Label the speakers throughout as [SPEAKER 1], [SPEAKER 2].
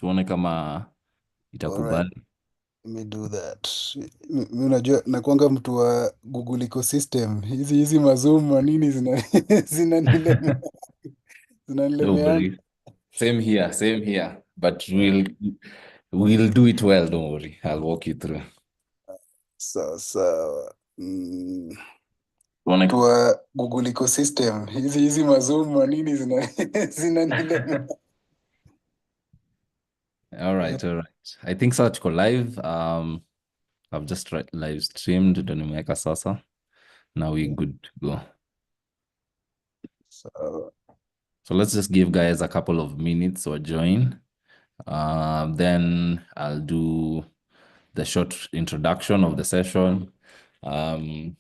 [SPEAKER 1] tuone kama
[SPEAKER 2] All right,
[SPEAKER 1] itakubali.
[SPEAKER 2] let me do that. Mi unajua nakwanga mtu wa Google ecosystem. Hizi mazoom manini zinanilemea
[SPEAKER 1] No
[SPEAKER 2] zinanilemeanga.
[SPEAKER 1] worry. Same here, same here. But we'll do it well, don't worry. I'll walk you through.
[SPEAKER 2] Sawa sawa.
[SPEAKER 1] Tuone.
[SPEAKER 2] Mtu wa Google ecosystem. Hizi mazoom manini zinanilemea.
[SPEAKER 1] All right, all right. I think so tuko live. I've just live streamed ndo nimeweka sasa. Now we good to go.
[SPEAKER 2] Sawa.
[SPEAKER 1] So let's just give guys a couple of minutes or join. Then I'll do the short introduction of the session. Um,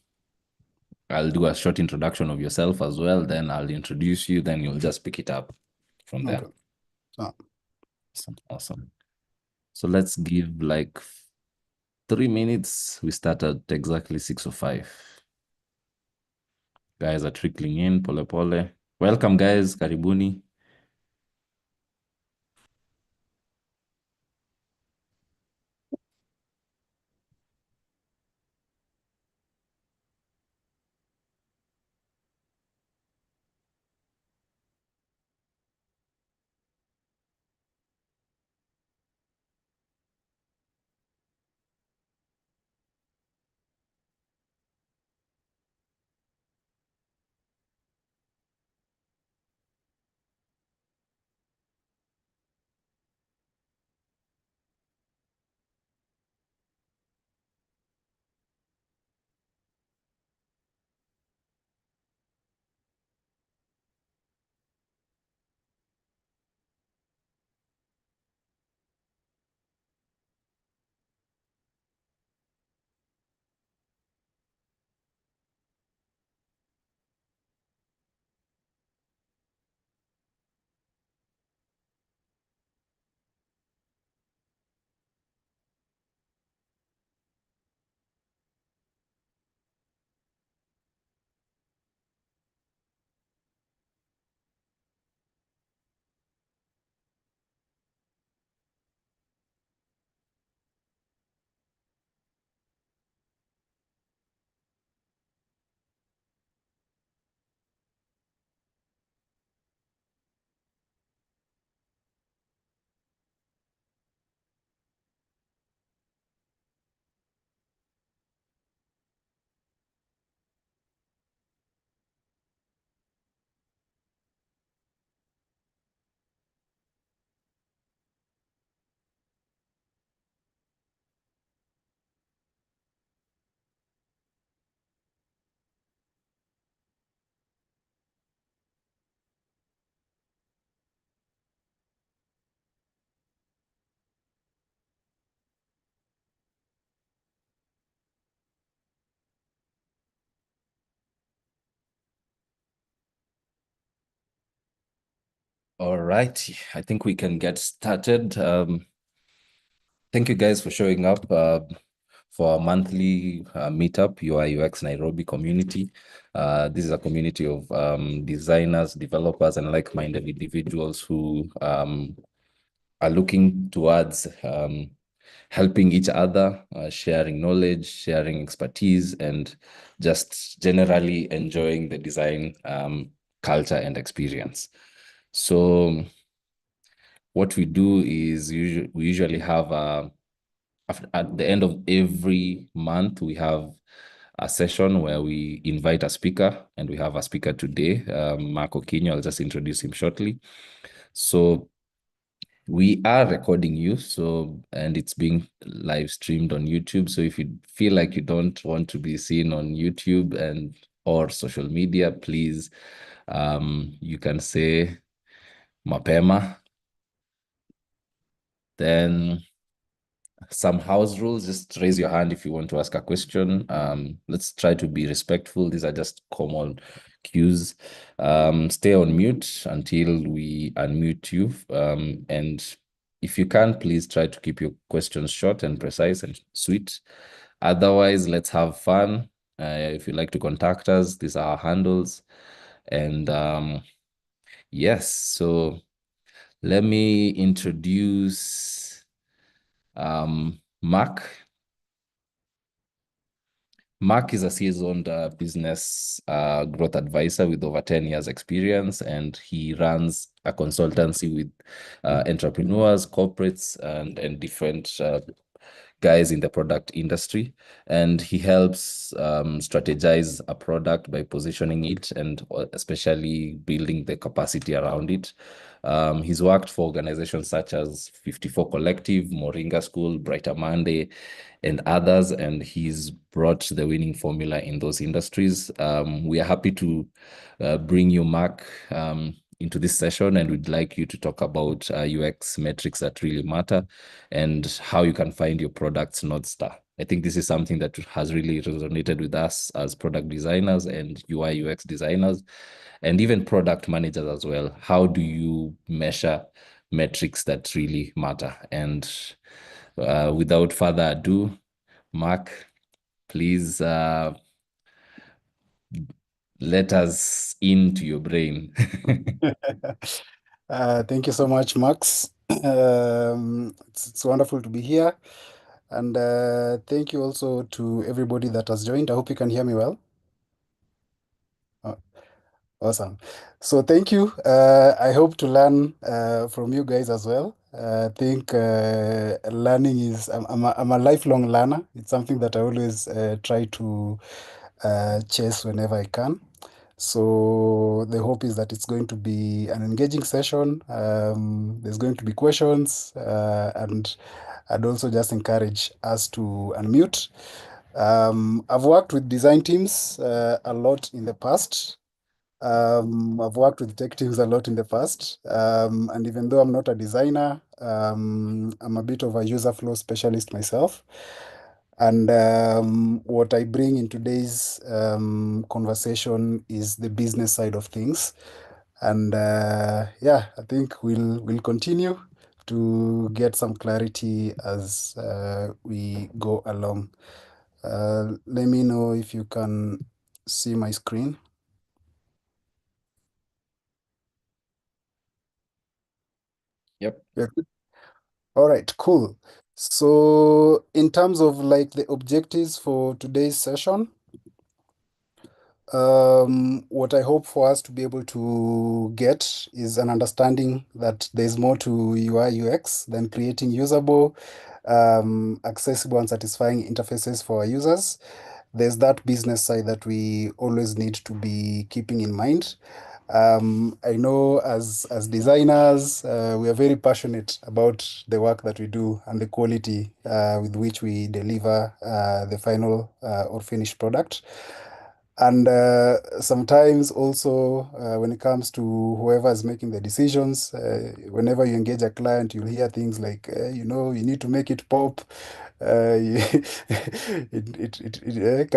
[SPEAKER 1] I'll do a short introduction of yourself as well. Then I'll introduce you. Then you'll just pick it up from there.
[SPEAKER 2] Okay. Sawa.
[SPEAKER 1] Awesome. Awesome. So let's give like 3 minutes. We start at exactly 6:05. Guys are trickling in, pole pole. Welcome, guys. Karibuni. All right. I think we can get started. Thank you guys for showing up for our monthly meetup, UI UX Nairobi community. This is a community of designers, developers, and like-minded individuals who are looking towards helping each other, sharing knowledge, sharing expertise, and just generally enjoying the design culture and experience. So what we do is we usually have at the end of every month, we have a session where we invite a speaker, and we have a speaker today, Marco Quino. I'll just introduce him shortly. So we are recording you, and it's being live streamed on YouTube. So if you feel like you don't want to be seen on YouTube and or social media, please, you can say mapema. Then some house rules, just raise your hand if you want to ask a question. Let's try to be respectful. These are just common cues. Stay on mute until we unmute you. And if you can, please try to keep your questions short and precise and sweet. Otherwise, let's have fun. If you'd like to contact us, these are our handles. And yes, so Let me introduce Mark. Mark is a seasoned business growth advisor with over 10 years experience, and he runs a consultancy with entrepreneurs, corporates, and different guys in the product industry. And he helps strategize a product by positioning it and especially building the capacity around it. He's worked for organizations such as 54 Collective, Moringa School, Brighter Monday, and others, and he's brought the winning formula in those industries. We are happy to bring you, Mark, into this session, and we'd like you to talk about UX metrics that really matter and how you can find your product's North Star. I think this is something that has really resonated with us as product designers and UI UX designers, and even product managers as well. How do you measure metrics that really matter? And without further ado, Mark, please let us into your brain.
[SPEAKER 2] Thank you so much, Max. It's wonderful to be here. And thank you also to everybody that has joined. I hope you can hear me well. Uh, Awesome. So thank you. I hope to learn from you guys as well. I think learning is, I'm a lifelong learner. It's something that I always try to chase whenever I can. So the hope is that it's going to be an engaging session. There's going to be questions, and I'd also just encourage us to unmute. I've worked with design teams a lot in the past. I've worked with tech teams a lot in the past. And even though I'm not a designer, I'm a bit of a user flow specialist myself. And what I bring in today's conversation is the business side of things. And yeah, I think we'll continue to get some clarity as we go along. Let me know if you can see my screen.
[SPEAKER 1] Yep.
[SPEAKER 2] Yeah. All right, cool. So, in terms of like the objectives for today's session, what I hope for us to be able to get is an understanding that there's more to UI UX than creating usable, accessible, and satisfying interfaces for our users. There's that business side that we always need to be keeping in mind. I know as designers, we are very passionate about the work that we do and the quality with which we deliver the final or finished product. And sometimes also, when it comes to whoever is making the decisions, whenever you engage a client, you'll hear things like, you need to make it pop. Can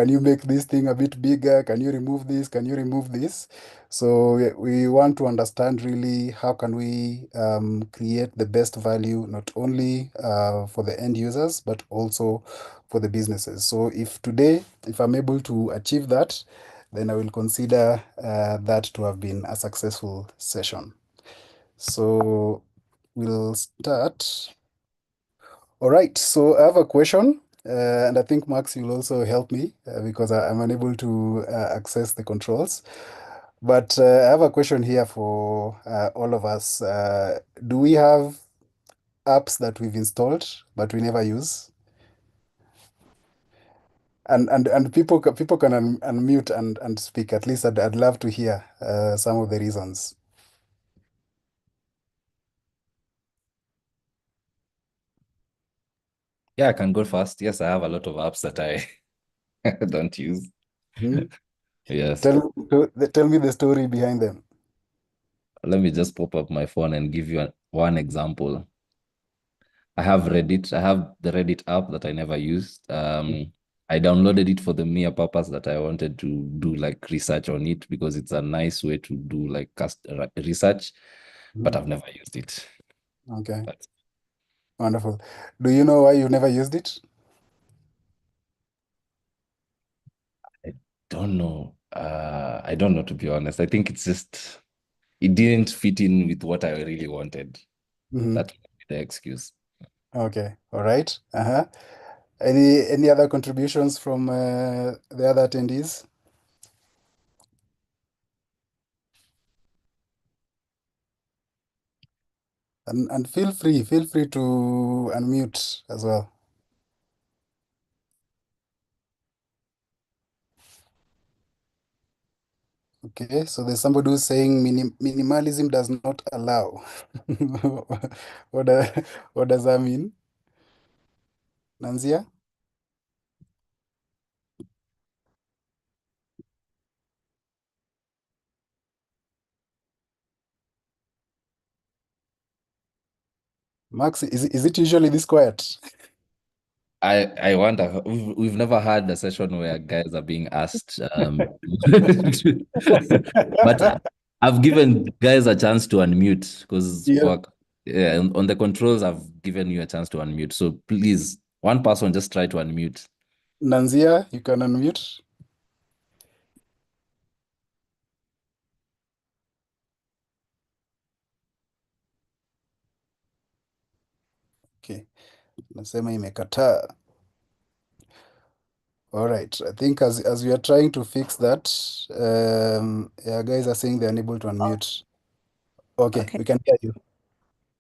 [SPEAKER 2] you make this thing a bit bigger? Can you remove this? Can you remove this? So we want to understand really how can we create the best value, not only for the end users, but also for the businesses. So if I'm able to achieve that, then I will consider that to have been a successful session. So we'll start. All right. So I have a question, and I think Max will also help me because I'm unable to access the controls. But I have a question here for all of us. Do we have apps that we've installed but we never use? And people can unmute and speak. At least I'd love to hear some of the reasons.
[SPEAKER 1] Yeah, I can go first. Yes, I have a lot of apps that I don't use.
[SPEAKER 2] Hmm?
[SPEAKER 1] Yes.
[SPEAKER 2] Tell me the story behind them.
[SPEAKER 1] Let me just pop up my phone and give you one example. I have Reddit. I have the Reddit app that I never used. I downloaded it for the mere purpose that I wanted to do like research on it because it's a nice way to do like research, but
[SPEAKER 2] Mhm.
[SPEAKER 1] I've never used it.
[SPEAKER 2] Okay,
[SPEAKER 1] But
[SPEAKER 2] wonderful. Do you know why you never used it?
[SPEAKER 1] I don't know. I don't know, to be honest. I think it's just it didn't fit in with what I really wanted.
[SPEAKER 2] Hmm.
[SPEAKER 1] That can be the excuse.
[SPEAKER 2] Okay. All right. Uh-huh. Any other contributions from the other attendees? And feel free to unmute as well. Okay, so there's somebody who's saying minimalism does not allow. What, what does that mean? Nanzia? Max, is it usually this quiet?
[SPEAKER 1] I wonder, we've never had a session where guys are being asked, but I've given guys a chance to unmute because
[SPEAKER 2] Yeah.
[SPEAKER 1] yeah, on the controls, I've given you a chance to unmute. So please, one person just try to unmute.
[SPEAKER 2] Nanzia, you can unmute. Okay, nasema imekataa. All right, I think as we are trying to fix that, yeah, guys are saying they're unable to
[SPEAKER 3] Oh,
[SPEAKER 2] unmute. Okay,
[SPEAKER 3] okay.
[SPEAKER 2] we can hear you.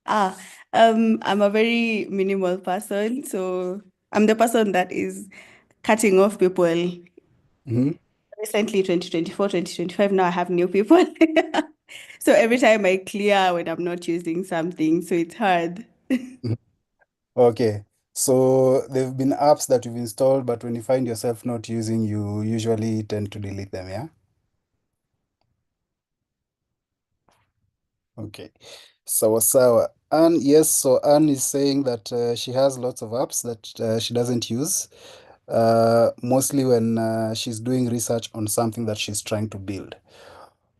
[SPEAKER 3] Ah, I'm a very minimal person, so I'm the person that is cutting off people.
[SPEAKER 2] Mhm.
[SPEAKER 3] Recently, 2024, 2025, now I have new people. So every time I clear when I'm not using something, so it's hard.
[SPEAKER 2] Mhm. Okay, so there've been apps that you've installed, but when you find yourself not using, you usually tend to delete them, yeah? Okay. Sawa sawa. Anne, yes, so Anne is saying that she has lots of apps that she doesn't use, mostly when she's doing research on something that she's trying to build.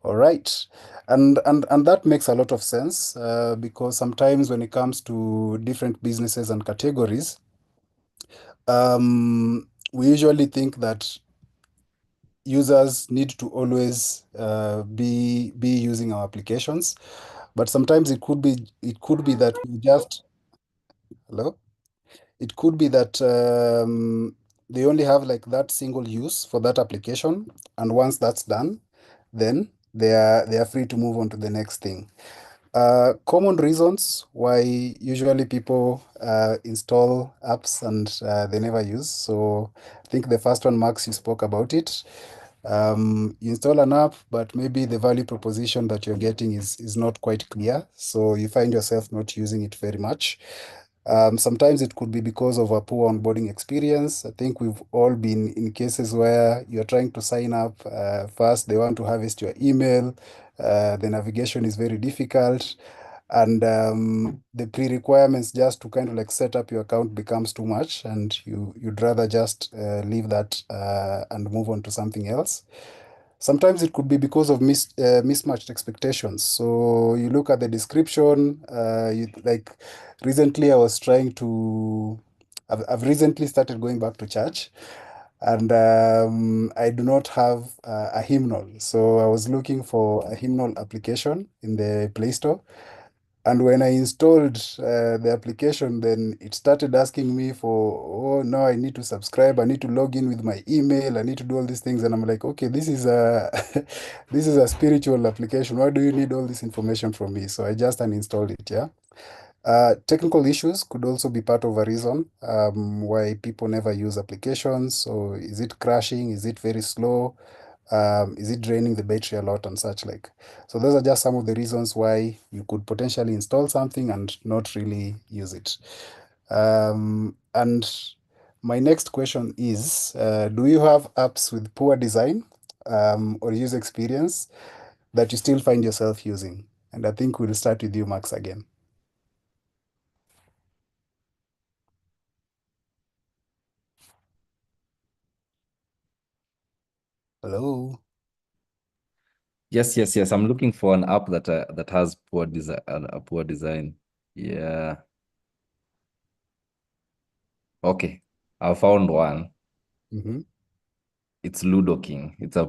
[SPEAKER 2] All right. And that makes a lot of sense because sometimes when it comes to different businesses and categories, we usually think that users need to always be using our applications, but sometimes it could be that we just hello. It could be that they only have like that single use for that application, and once that's done, then they are free to move on to the next thing. Common reasons why usually people install apps and they never use. So I think the first one, Max, you spoke about it. You install an app, but maybe the value proposition that you're getting is not quite clear. So you find yourself not using it very much. Sometimes it could be because of a poor onboarding experience. I think we've all been in cases where you're trying to sign up. First, they want to harvest your email. The navigation is very difficult. And the pre-requirements just to kind of like set up your account becomes too much, and you'd rather just leave that and move on to something else. Sometimes it could be because of mismatched expectations. So you look at the description. Like recently, I was trying to. I've recently started going back to church, and I do not have a hymnal. So I was looking for a hymnal application in the Play Store, and when I installed the application, then it started asking me for, oh, no, I need to subscribe. I need to log in with my email. I need to do all these things. And I'm like, okay, this is a this is a spiritual application. Why do you need all this information from me? So I just uninstalled it, yeah. Technical issues could also be part of a reason why people never use applications. So is it crashing? Is it very slow? Is it draining the battery a lot and such like? So those are just some of the reasons why you could potentially install something and not really use it. And my next question is, do you have apps with poor design or user experience that you still find yourself using? And I think we'll start with you, Max, again. Hello.
[SPEAKER 1] Yes, yes, yes. I'm looking for an app that has poor design, a poor design. Yeah. Okay. I found one.
[SPEAKER 2] Mm-hmm.
[SPEAKER 1] It's Ludo King. It's a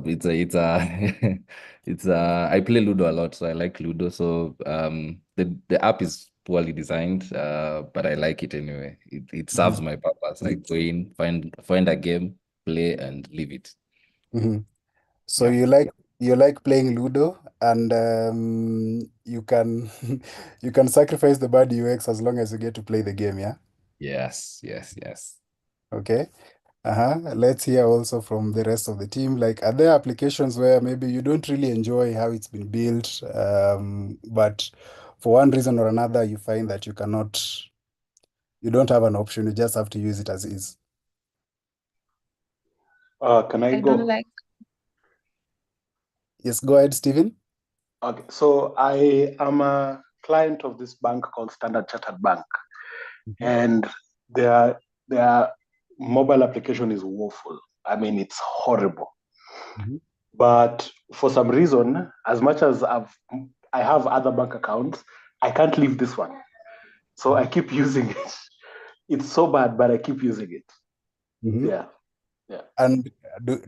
[SPEAKER 1] I play Ludo a lot, so I like Ludo. So the app is poorly designed, but I like it anyway. It serves my purpose. I go in, find a game, play, and leave it.
[SPEAKER 2] Mm-hmm. So
[SPEAKER 1] Yeah.
[SPEAKER 2] you like playing Ludo, and you can you can sacrifice the bad UX as long as you get to play the game, yeah?
[SPEAKER 1] Yes, yes, yes.
[SPEAKER 2] Okay. Let's hear also from the rest of the team. Like, are there applications where maybe you don't really enjoy how it's been built, but for one reason or another, you find that you don't have an option, you just have to use it as is?
[SPEAKER 4] Can I
[SPEAKER 5] I
[SPEAKER 4] go?
[SPEAKER 5] don't like.
[SPEAKER 2] Yes, go ahead, Stephen.
[SPEAKER 4] Okay, so I am a client of this bank called Standard Chartered Bank, and their mobile application is woeful. I mean, it's horrible.
[SPEAKER 2] Mhm.
[SPEAKER 4] But for some reason, as much as I have other bank accounts, I can't leave this one. So I keep using it. It's so bad, but I keep using it.
[SPEAKER 2] Mhm.
[SPEAKER 4] Yeah. Yeah.
[SPEAKER 2] And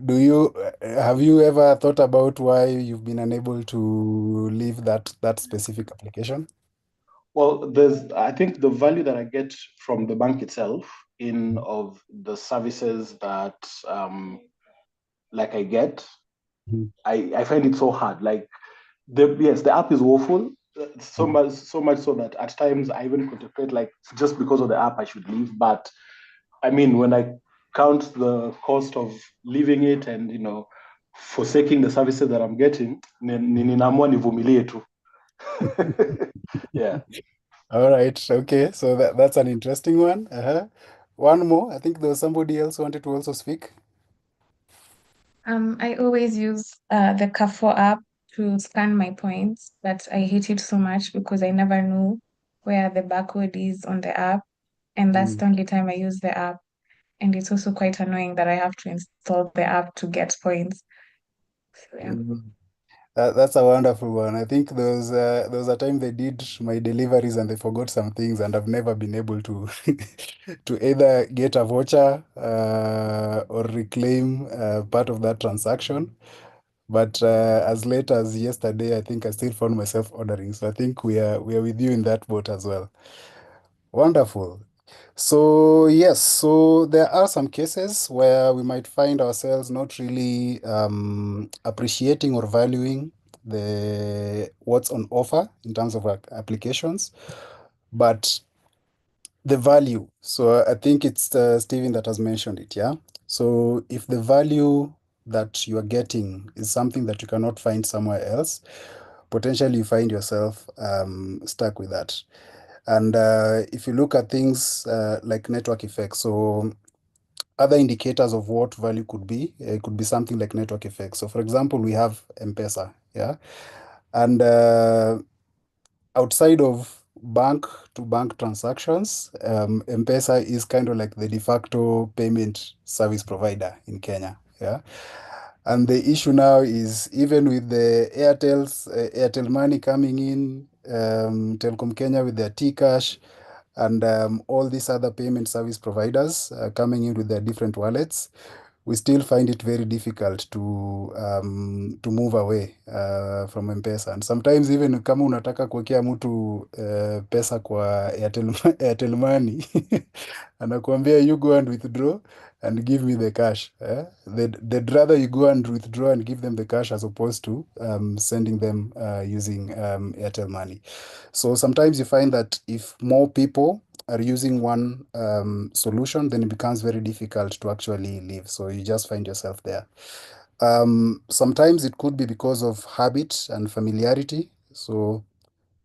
[SPEAKER 2] do you have you ever thought about why you've been unable to leave that specific application?
[SPEAKER 4] Well, I think the value that I get from the bank itself in of the services that like I get,
[SPEAKER 2] Mhm.
[SPEAKER 4] I find it so hard. Like the app is woeful, so much so that at times I even contemplate like just because of the app I should leave. But I mean, when I count the cost of leaving it and forsaking the services that I'm getting, ninaamua nivumilie tu. Yeah.
[SPEAKER 2] All right. Okay. So that's an interesting one. One more. I think there was somebody else wanted to also speak.
[SPEAKER 5] I always use the Carrefour app to scan my points, but I hate it so much because I never know where the barcode is on the app, and that's
[SPEAKER 2] Mm.
[SPEAKER 5] the only time I use the app. And it's also quite annoying that I have to install the app to get points. So yeah.
[SPEAKER 2] Mm. That's a wonderful one. I think there was a time they did my deliveries and they forgot some things, and I've never been able to to either get a voucher or reclaim part of that transaction. But as late as yesterday, I think I still found myself ordering. So I think we are with you in that boat as well. Wonderful. So yes, so there are some cases where we might find ourselves not really appreciating or valuing the what's on offer in terms of applications, but the value. So I think it's Stephen that has mentioned it, yeah? So if the value that you are getting is something that you cannot find somewhere else, potentially you find yourself stuck with that. And if you look at things like network effects, so other indicators of what value could be, it could be something like network effects. So for example, we have M-Pesa, yeah? And outside of bank to bank transactions, M-Pesa is kind of like the de facto payment service provider in Kenya. Yeah. And the issue now is even with the Airtel Money coming in, Telkom Kenya with their T-Cash, and all these other payment service providers coming in with their different wallets, we still find it very difficult to move away from M-Pesa. And sometimes even kama unataka kuwekea mtu pesa kwa Airtel Money anakuambia you go and withdraw and give me the cash. They'd rather you go and withdraw and give them the cash as opposed to sending them using Airtel Money. So sometimes you find that if more people are using one solution, then it becomes very difficult to actually live. So you just find yourself there. Sometimes it could be because of habit and familiarity. So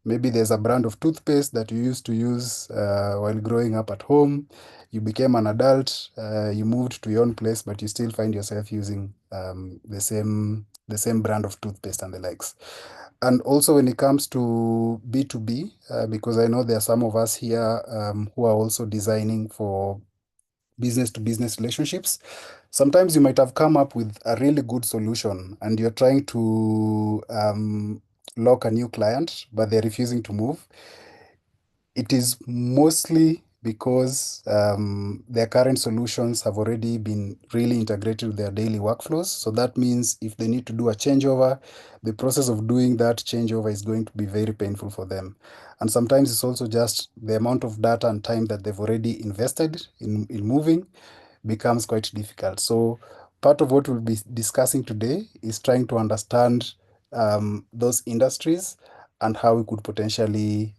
[SPEAKER 2] maybe there's a brand of toothpaste that you used to use while growing up at home. You became an adult, you moved to your own place, but you still find yourself using the same brand of toothpaste and the likes. And also when it comes to B2B, because I know there are some of us here who are also designing for business to business relationships. Sometimes you might have come up with a really good solution and you're trying to lock a new client, but they're refusing to move. It is mostly because their current solutions have already been really integrated with their daily workflows. So that means if they need to do a changeover, the process of doing that changeover is going to be very painful for them. And sometimes it's also just the amount of data and time that they've already invested in moving becomes quite difficult. So part of what we'll be discussing today is trying to understand those industries and how we could potentially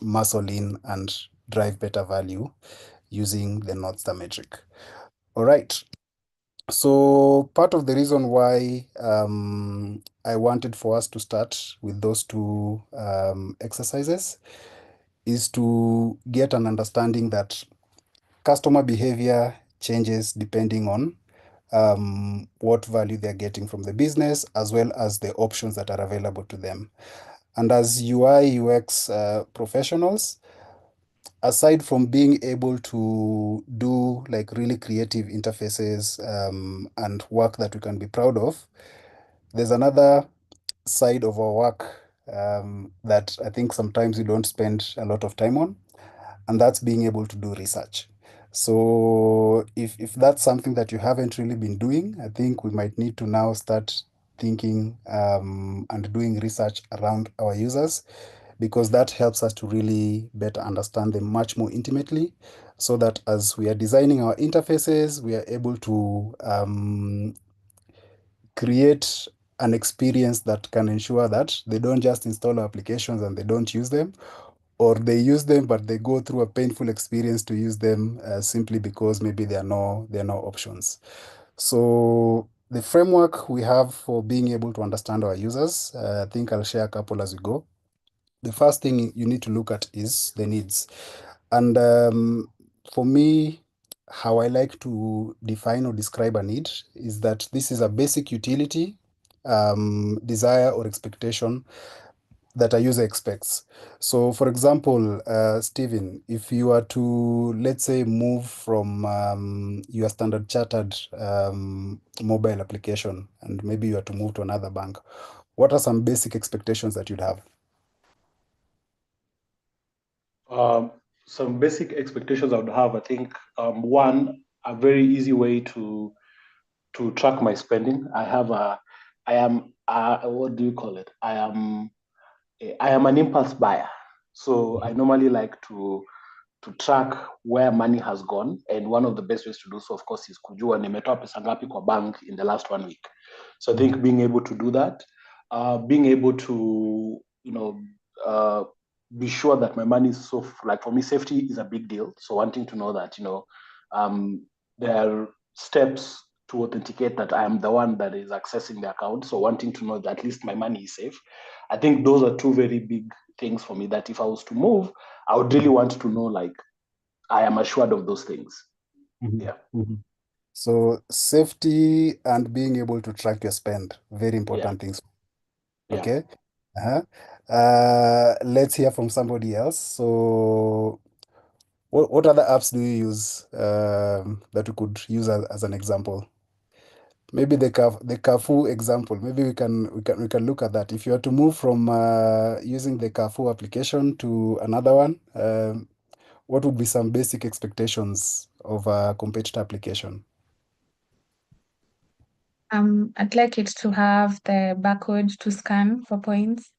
[SPEAKER 2] muscle in and drive better value using the North Star metric. All right. So part of the reason why I wanted for us to start with those two exercises is to get an understanding that customer behavior changes depending on what value they're getting from the business, as well as the options that are available to them. And as UI, UX professionals, aside from being able to do like really creative interfaces and work that we can be proud of, there's another side of our work that I think sometimes we don't spend a lot of time on, and that's being able to do research. So if that's something that you haven't really been doing, I think we might need to now start thinking and doing research around our users, because that helps us to really better understand them much more intimately, so that as we are designing our interfaces, we are able to create an experience that can ensure that they don't just install applications and they don't use them, or they use them but they go through a painful experience to use them simply because maybe there are no options. So the framework we have for being able to understand our users, I think I'll share a couple as we go. The first thing you need to look at is the needs. And for me, how I like to define or describe a need is that this is a basic utility, desire, or expectation that a user expects. So, for example, Steven, if you are to, let's say, move from your Standard Chartered mobile application, and maybe you are to move to another bank, what are some basic expectations that you'd have?
[SPEAKER 4] Some basic expectations I would have, I think, one, a very easy way to track my spending. I am, what do you call it? I am an impulse buyer. So I normally like to track where money has gone. And one of the best ways to do so, of course, is kujua nimetoa pesa ngapi kwa bank in the last 1 week. So I think being able to do that, being able to, be sure that my money is like for me, safety is a big deal. So wanting to know that, there are steps to authenticate that I am the one that is accessing the account. So wanting to know that at least my money is safe. I think those are two very big things for me, that if I was to move, I would really want to know, like, I am assured of those things. Yeah.
[SPEAKER 2] So safety and being able to track your spend, very important things.
[SPEAKER 4] Yeah.
[SPEAKER 2] Okay. Let's hear from somebody else. So what other apps do you use that we could use as an example? Maybe the Carrefour example. Maybe we can look at that. If you are to move from using the Carrefour application to another one, what would be some basic expectations of a competitor application?
[SPEAKER 5] I'd like it to have the barcode to scan for points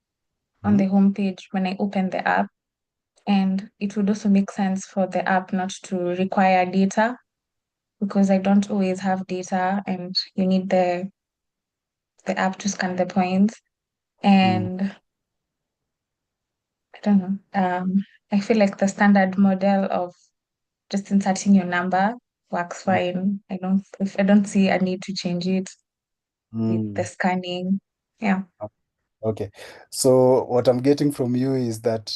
[SPEAKER 5] on the homepage when I open the app. And it would also make sense for the app not to require data, because I don't always have data and you need the app to scan the points. And I don't know. I feel like the standard model of just inserting your number works fine. I don't see a need to change it with the scanning. Yeah.
[SPEAKER 2] Okay. So what I'm getting from you is that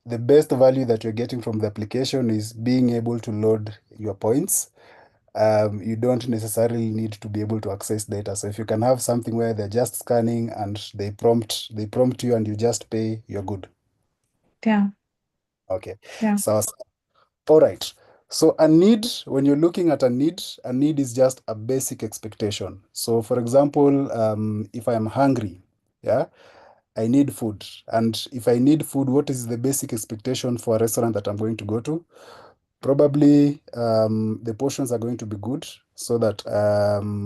[SPEAKER 2] the best value that you're getting from the application is being able to load your points. You don't necessarily need to be able to access data. So if you can have something where they're just scanning and they prompt you and you just pay, you're good.
[SPEAKER 5] Yeah.
[SPEAKER 2] Okay.
[SPEAKER 5] Yeah.
[SPEAKER 2] So all right. So a need, when you're looking at a need is just a basic expectation. So for example, if I am hungry, yeah, I need food. And if I need food, what is the basic expectation for a restaurant that I'm going to go to? Probably the portions are going to be good, so that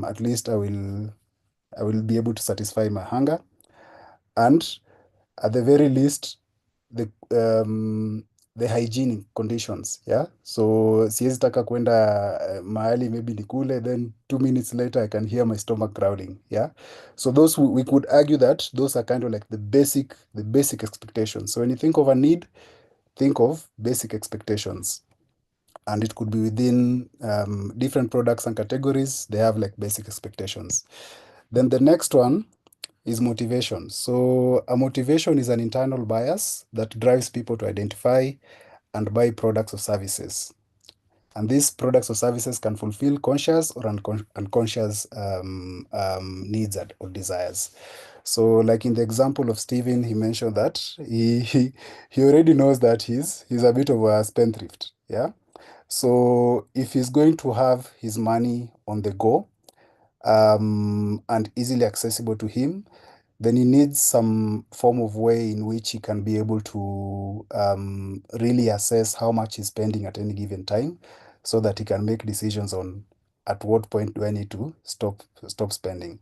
[SPEAKER 2] at least I will be able to satisfy my hunger. And at the very least, the hygienic conditions, yeah. So siwezi taka kwenda mahali maybe nikule, then 2 minutes later I can hear my stomach growling, yeah. So those we could argue that those are kind of like the basic expectations. So when you think of a need, think of basic expectations, and it could be within different products and categories. They have like basic expectations. Then the next one is motivation. So a motivation is an internal bias that drives people to identify and buy products or services. And these products or services can fulfill conscious or unconscious needs or desires. So, like in the example of Steven, he mentioned that he already knows that he's a bit of a spendthrift. Yeah. So if he's going to have his money on the go and easily accessible to him, then he needs some form of way in which he can be able to really assess how much he's spending at any given time, so that he can make decisions on at what point do I need to stop spending.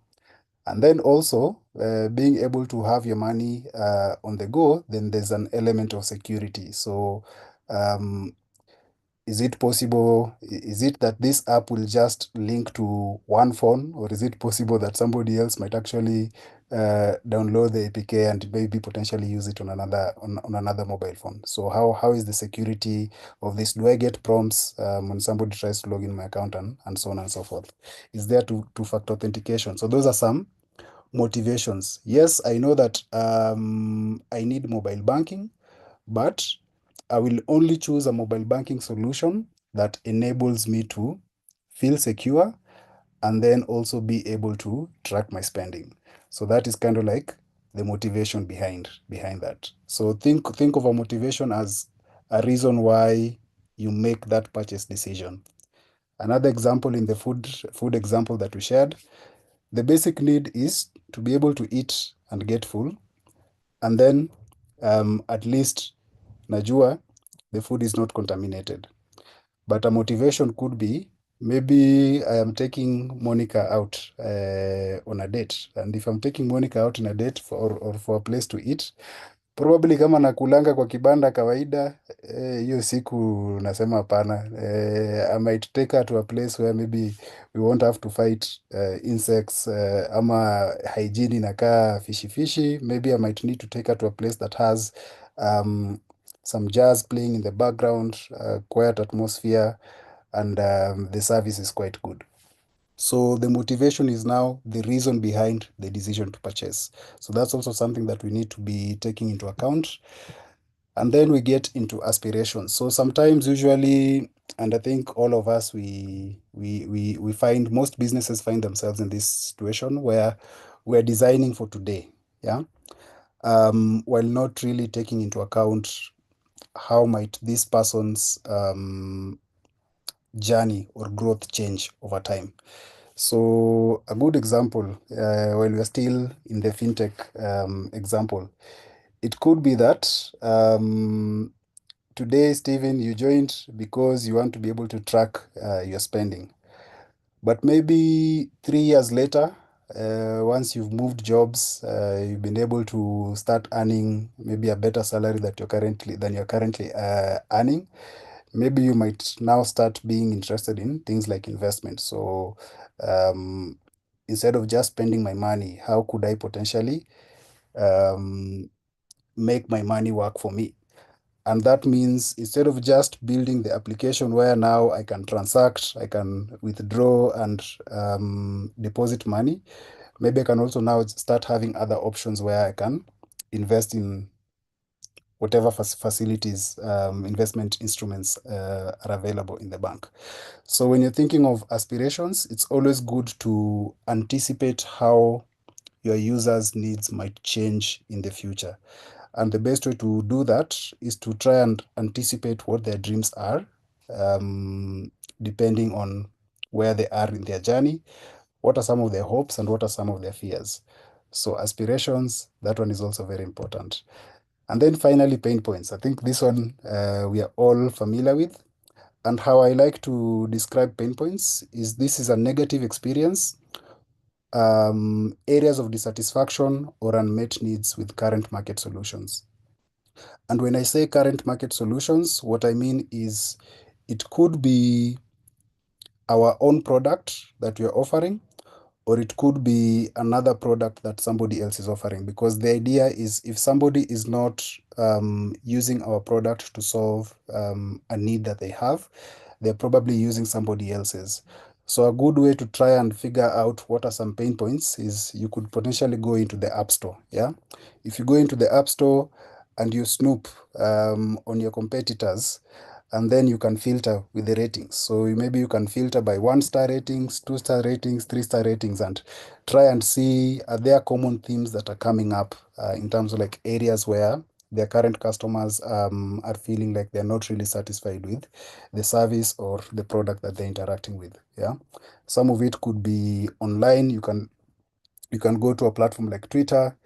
[SPEAKER 2] And then also being able to have your money on the go, then there's an element of security. So um, is it possible, is it that this app will just link to one phone, or is it possible that somebody else might actually download the APK and maybe potentially use it on another mobile phone? So how is the security of this? Do I get prompts when somebody tries to log in my account, and so on and so forth? Is there two-factor authentication? So those are some motivations. Yes, I know that I need mobile banking, but I will only choose a mobile banking solution that enables me to feel secure and then also be able to track my spending. So that is kind of like the motivation behind that. So think of a motivation as a reason why you make that purchase decision. Another example in the food example that we shared, the basic need is to be able to eat and get full, and then at least najua the food is not contaminated. But a motivation could be, maybe I am taking Monica out on a date. And if I'm taking Monica out on a date or for a place to eat, probably kama nakulanga kwa kibanda kawaida, hiyo siku nasema hapana. I might take her to a place where maybe we won't have to fight insects, ama hygiene inakaa fishy. Maybe I might need to take her to a place that has some jazz playing in the background, quiet atmosphere, and the service is quite good. So the motivation is now the reason behind the decision to purchase. So that's also something that we need to be taking into account. And then we get into aspirations. So sometimes, usually, and I think all of us, we find, most businesses find themselves in this situation where we're designing for today, yeah, while not really taking into account how might this person's journey or growth change over time. So a good example, while we're still in the fintech example, it could be that today, Stephen, you joined because you want to be able to track your spending. But maybe 3 years later, once you've moved jobs, you've been able to start earning maybe a better salary that you're currently earning. Maybe you might now start being interested in things like investment. So instead of just spending my money, how could I potentially make my money work for me? And that means, instead of just building the application where now I can transact, I can withdraw and deposit money, maybe I can also now start having other options where I can invest in whatever facilities, investment instruments are available in the bank. So when you're thinking of aspirations, it's always good to anticipate how your users' needs might change in the future. And the best way to do that is to try and anticipate what their dreams are, depending on where they are in their journey, what are some of their hopes, and what are some of their fears. So aspirations, that one is also very important. And then finally, pain points. I think this one we are all familiar with. And how I like to describe pain points is, this is a negative experience areas of dissatisfaction or unmet needs with current market solutions. And when I say current market solutions, what I mean is it could be our own product that we are offering, or it could be another product that somebody else is offering. Because the idea is if somebody is not using our product to solve a need that they have, they're probably using somebody else's. So a good way to try and figure out what are some pain points is you could potentially go into the App Store. Yeah. If you go into the App Store and you snoop on your competitors, and then you can filter with the ratings. So maybe you can filter by 1-star ratings, 2-star ratings, 3-star ratings, and try and see are there common themes that are coming up in terms of like areas where their current customers are feeling like they're not really satisfied with the service or the product that they're interacting with. Yeah, some of it could be online. You can go to a platform like Twitter,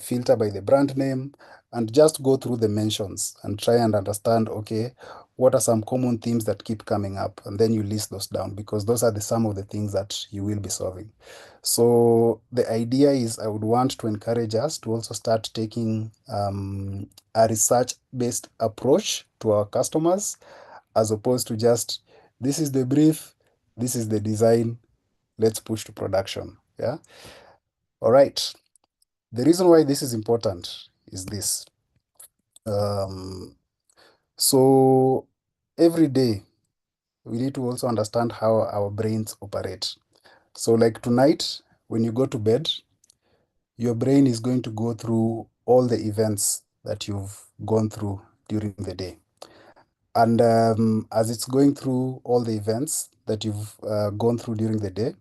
[SPEAKER 2] filter by the brand name, and just go through the mentions and try and understand, okay, what are some common themes that keep coming up? And then you list those down because those are some of the things that you will be solving. So the idea is I would want to encourage us to also start taking a research-based approach to our customers as opposed to just, this is the brief, this is the design, let's push to production. Yeah. All right. The reason why this is important is this. So every day we need to also understand how our brains operate. So like tonight, when you go to bed, your brain is going to go through all the events that you've gone through during the day. And as it's going through all the events that you've gone through during the day,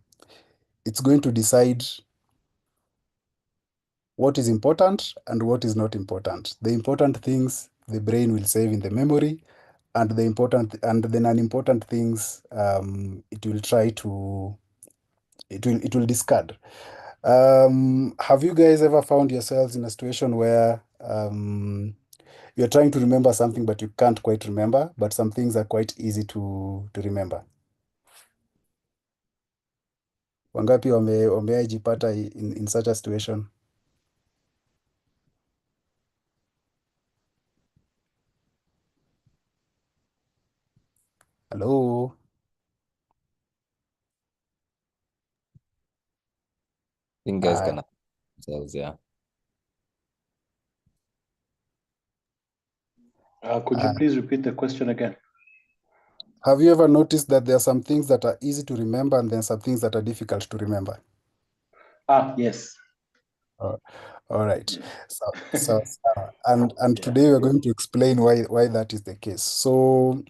[SPEAKER 2] it's going to decide what is important and what is not important. The important things the brain will save in the memory, and the non-important things it will try to it will discard. Have you guys ever found yourselves in a situation where you're trying to remember something but you can't quite remember, but some things are quite easy to remember? Wangapi wameajipata in such a situation? Hello?
[SPEAKER 1] I think guys can themselves, yeah.
[SPEAKER 4] Could you please repeat the question again?
[SPEAKER 2] Have you ever noticed that there are some things that are easy to remember and then some things that are difficult to remember?
[SPEAKER 4] Yes.
[SPEAKER 2] All right. And
[SPEAKER 4] Yeah.
[SPEAKER 2] today we're going to explain why that is the case. So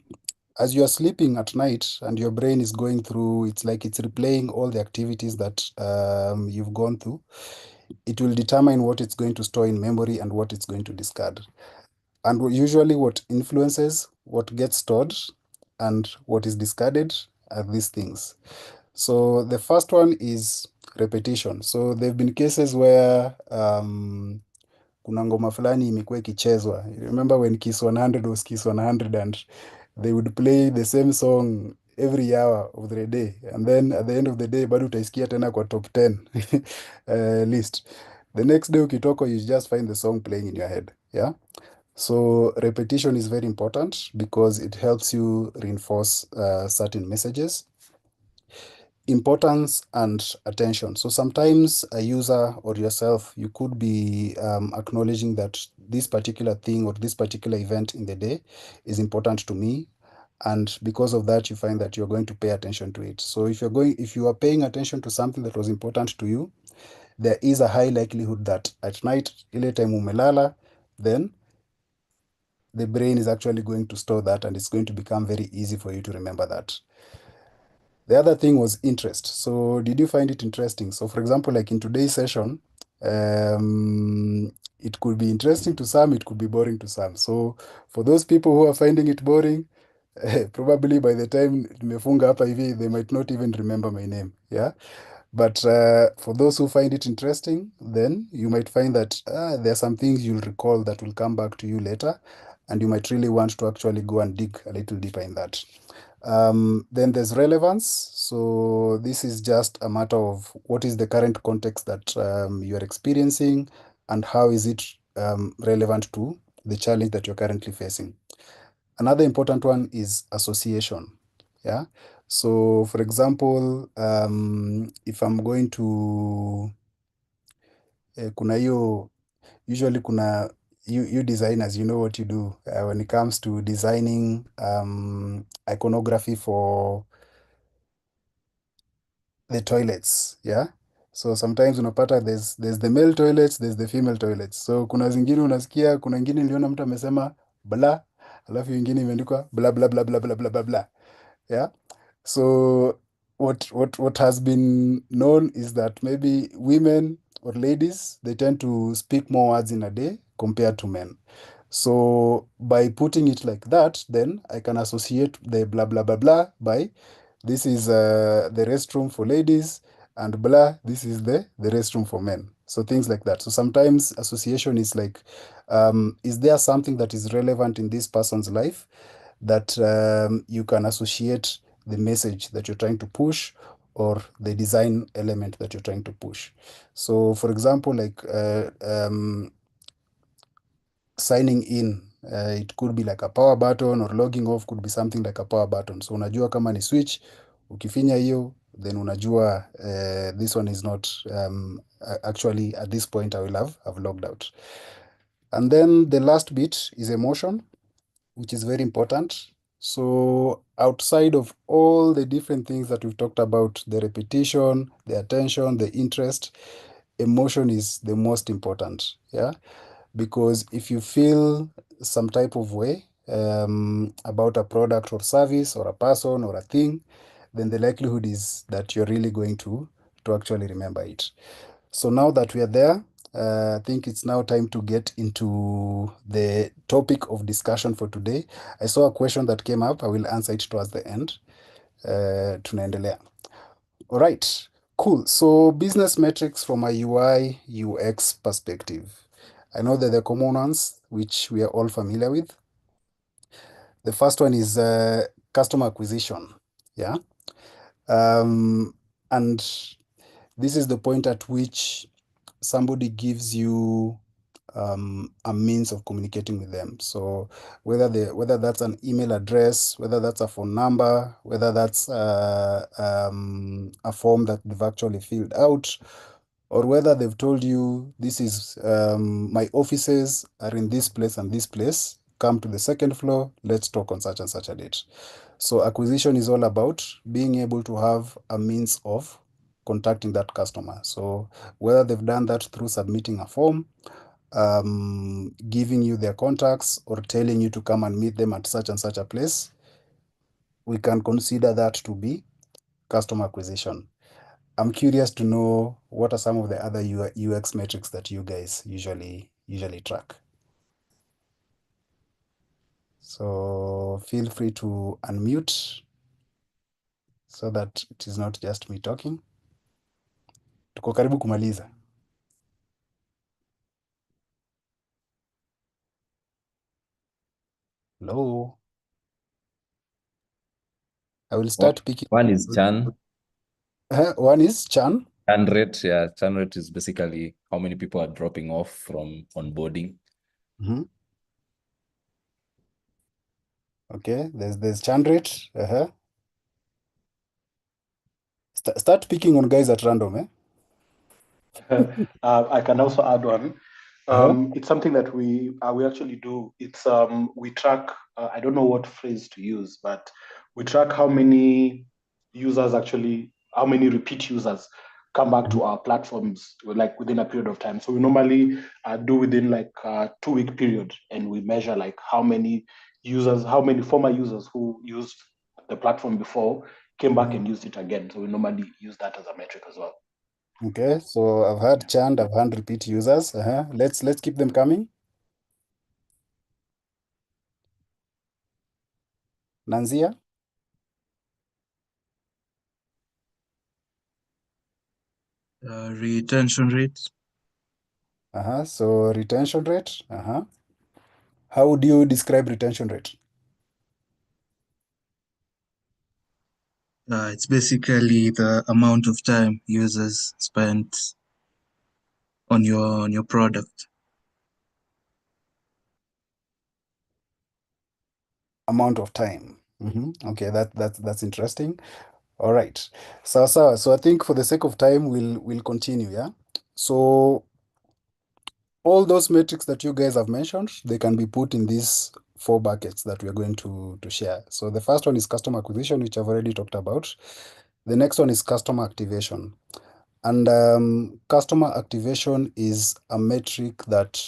[SPEAKER 2] as you are sleeping at night and your brain is going through, it's like it's replaying all the activities that you've gone through. It will determine what it's going to store in memory and what it's going to discard. And usually what influences what gets stored and what is discarded are these things. So the first one is repetition. So there have been cases where kuna ngoma fulani imekuwa ikichezwa. You remember when Kiss 100 was Kiss 100 and they would play the same song every hour of the day, and then at the end of the day bado utaisikia tena kwa top 10 list. The next day ukitoka, you just find the song playing in your head. Yeah. So repetition is very important because it helps you reinforce certain messages. Importance and attention. So sometimes a user or yourself, you could be acknowledging that this particular thing or this particular event in the day is important to me. And because of that, you find that you're going to pay attention to it. So if you are paying attention to something that was important to you, there is a high likelihood that at night, ile time umelala, then the brain is actually going to store that and it's going to become very easy for you to remember that. The other thing was interest. So did you find it interesting? So for example, like in today's session, it could be interesting to some, it could be boring to some. So for those people who are finding it boring, probably by the time nimefunga hapa hivi, they might not even remember my name. Yeah. But for those who find it interesting, then you might find that there are some things you'll recall that will come back to you later, and you might really want to actually go and dig a little deeper in that. Then there's relevance. So this is just a matter of what is the current context that you are experiencing and how is it relevant to the challenge that you're currently facing. Another important one is association. Yeah. So for example, if I'm going to kuna hiyo usually kuna you designers, you know what you do when it comes to designing iconography for the toilets. Yeah. So sometimes unapata there's the male toilets, there's the female toilets. So kuna zingine unasikia, kuna ingine niliona mtu amesema bla, alafu ingine imeandikwa bla bla bla bla bla bla bla bla. Yeah. So what has been known is that maybe women or ladies, they tend to speak more words in a day compared to men. So by putting it like that, then I can associate the blah blah blah blah by this is the restroom for ladies, and blah, this is the restroom for men. So things like that. So sometimes association is like, is there something that is relevant in this person's life that you can associate the message that you're trying to push or the design element that you're trying to push. So for example, like signing in, it could be like a power button, or logging off could be something like a power button. So unajua kama ni switch, ukifinya hiyo, then unajua this one is not actually at this point I will have logged out. And then the last bit is emotion, which is very important. So outside of all the different things that we've talked about, the repetition, the attention, the interest, emotion is the most important. Yeah. Because if you feel some type of way about a product or service or a person or a thing, then the likelihood is that you're really going to actually remember it. So now that we are there, I think it's now time to get into the topic of discussion for today. I saw a question that came up. I will answer it towards the end. Tunaendelea. All right, cool. So business metrics from a UI UX perspective. I know that the common ones, which we are all familiar with. The first one is customer acquisition. Yeah. And this is the point at which somebody gives you a means of communicating with them. So whether that's an email address, whether that's a phone number, whether that's a form that they've actually filled out, or whether they've told you this is my offices are in this place and this place. Come to the second floor. Let's talk on such and such a date. So acquisition is all about being able to have a means of contacting that customer. So whether they've done that through submitting a form, giving you their contacts, or telling you to come and meet them at such and such a place, we can consider that to be customer acquisition. I'm curious to know what are some of the other UX metrics that you guys usually track. So feel free to unmute so that it is not just me talking. Tuko karibu kumaliza. Hello. I will start picking.
[SPEAKER 1] One is churn.
[SPEAKER 2] One is Chan.
[SPEAKER 1] Churn rate, yeah. Churn rate is basically how many people are dropping off from onboarding.
[SPEAKER 2] Mm-hmm. Okay, there's churn rate. Start picking on guys at random, eh?
[SPEAKER 4] I can also add one.
[SPEAKER 2] Uh-huh.
[SPEAKER 4] It's something that we actually do. It's we track. I don't know what phrase to use, but we track how many users actually, how many repeat users come back to our platforms like within a period of time. So we normally do within like a 2-week period, and we measure like how many users, how many former users who used the platform before came back and used it again. So we normally use that as a metric as well.
[SPEAKER 2] Okay, so I've had churned, I've had repeat users. Let's keep them coming. Nanzia?
[SPEAKER 6] Retention rates.
[SPEAKER 2] So retention rate. How would you describe retention rate?
[SPEAKER 6] It's basically the amount of time users spent on your product.
[SPEAKER 2] Amount of time. Okay, that's interesting. All right. So I think for the sake of time, we'll continue, yeah? So all those metrics that you guys have mentioned, they can be put in these four buckets that we are going to share. So the first one is customer acquisition, which I've already talked about. The next one is customer activation. And customer activation is a metric that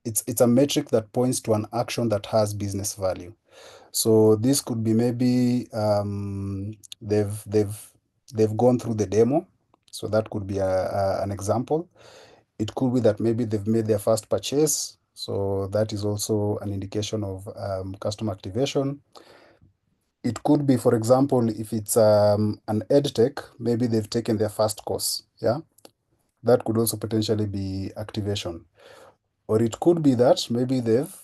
[SPEAKER 2] it's a metric that points to an action that has business value. So this could be maybe they've gone through the demo. So that could be an example. It could be that maybe they've made their first purchase. So that is also an indication of customer activation. It could be, for example, if it's an ed tech, maybe they've taken their first course. Yeah, that could also potentially be activation. Or it could be that maybe they've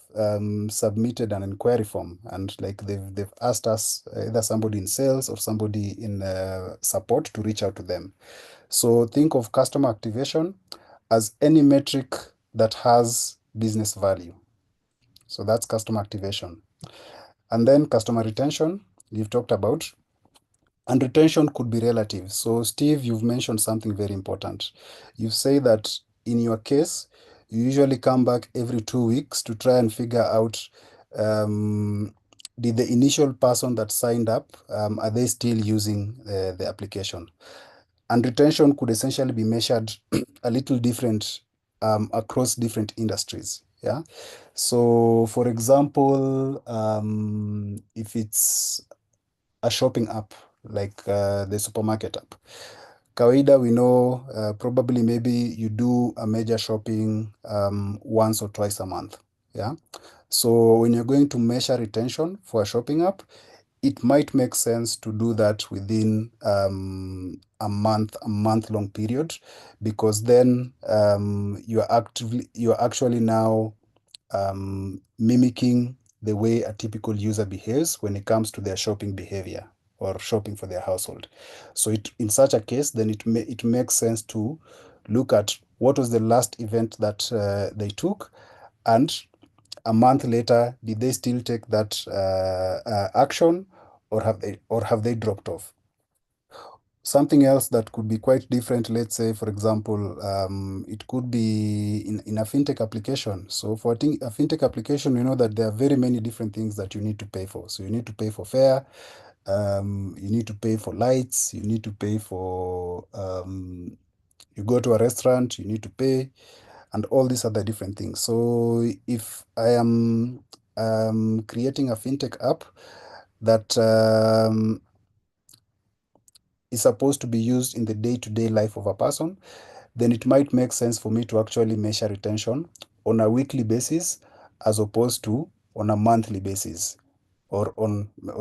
[SPEAKER 2] submitted an inquiry form and like they've asked us, either somebody in sales or somebody in support, to reach out to them. So think of customer activation as any metric that has business value. So that's customer activation. And then customer retention, you've talked about. And retention could be relative. So, Steve, you've mentioned something very important. You say that in your case, you usually come back every 2 weeks to try and figure out did the initial person that signed up, are they still using the application? And retention could essentially be measured a little different across different industries. Yeah. So, for example, if it's a shopping app like the supermarket app. Kawaida, we know probably maybe you do a major shopping once or twice a month. Yeah. So when you're going to measure retention for a shopping app, it might make sense to do that within a month long period, because then you're actually now mimicking the way a typical user behaves when it comes to their shopping behavior or shopping for their household. So in such a case, then it makes sense to look at what was the last event that they took, and a month later, did they still take that action, or have they dropped off? Something else that could be quite different, let's say, for example, it could be in a fintech application. So for a fintech application, you know that there are very many different things that you need to pay for. So you need to pay for fare, you need to pay for lights, you need to pay for, you go to a restaurant, you need to pay, and all these other different things. So if I am creating a fintech app that is supposed to be used in the day-to-day life of a person, then it might make sense for me to actually measure retention on a weekly basis as opposed to on a monthly basis, or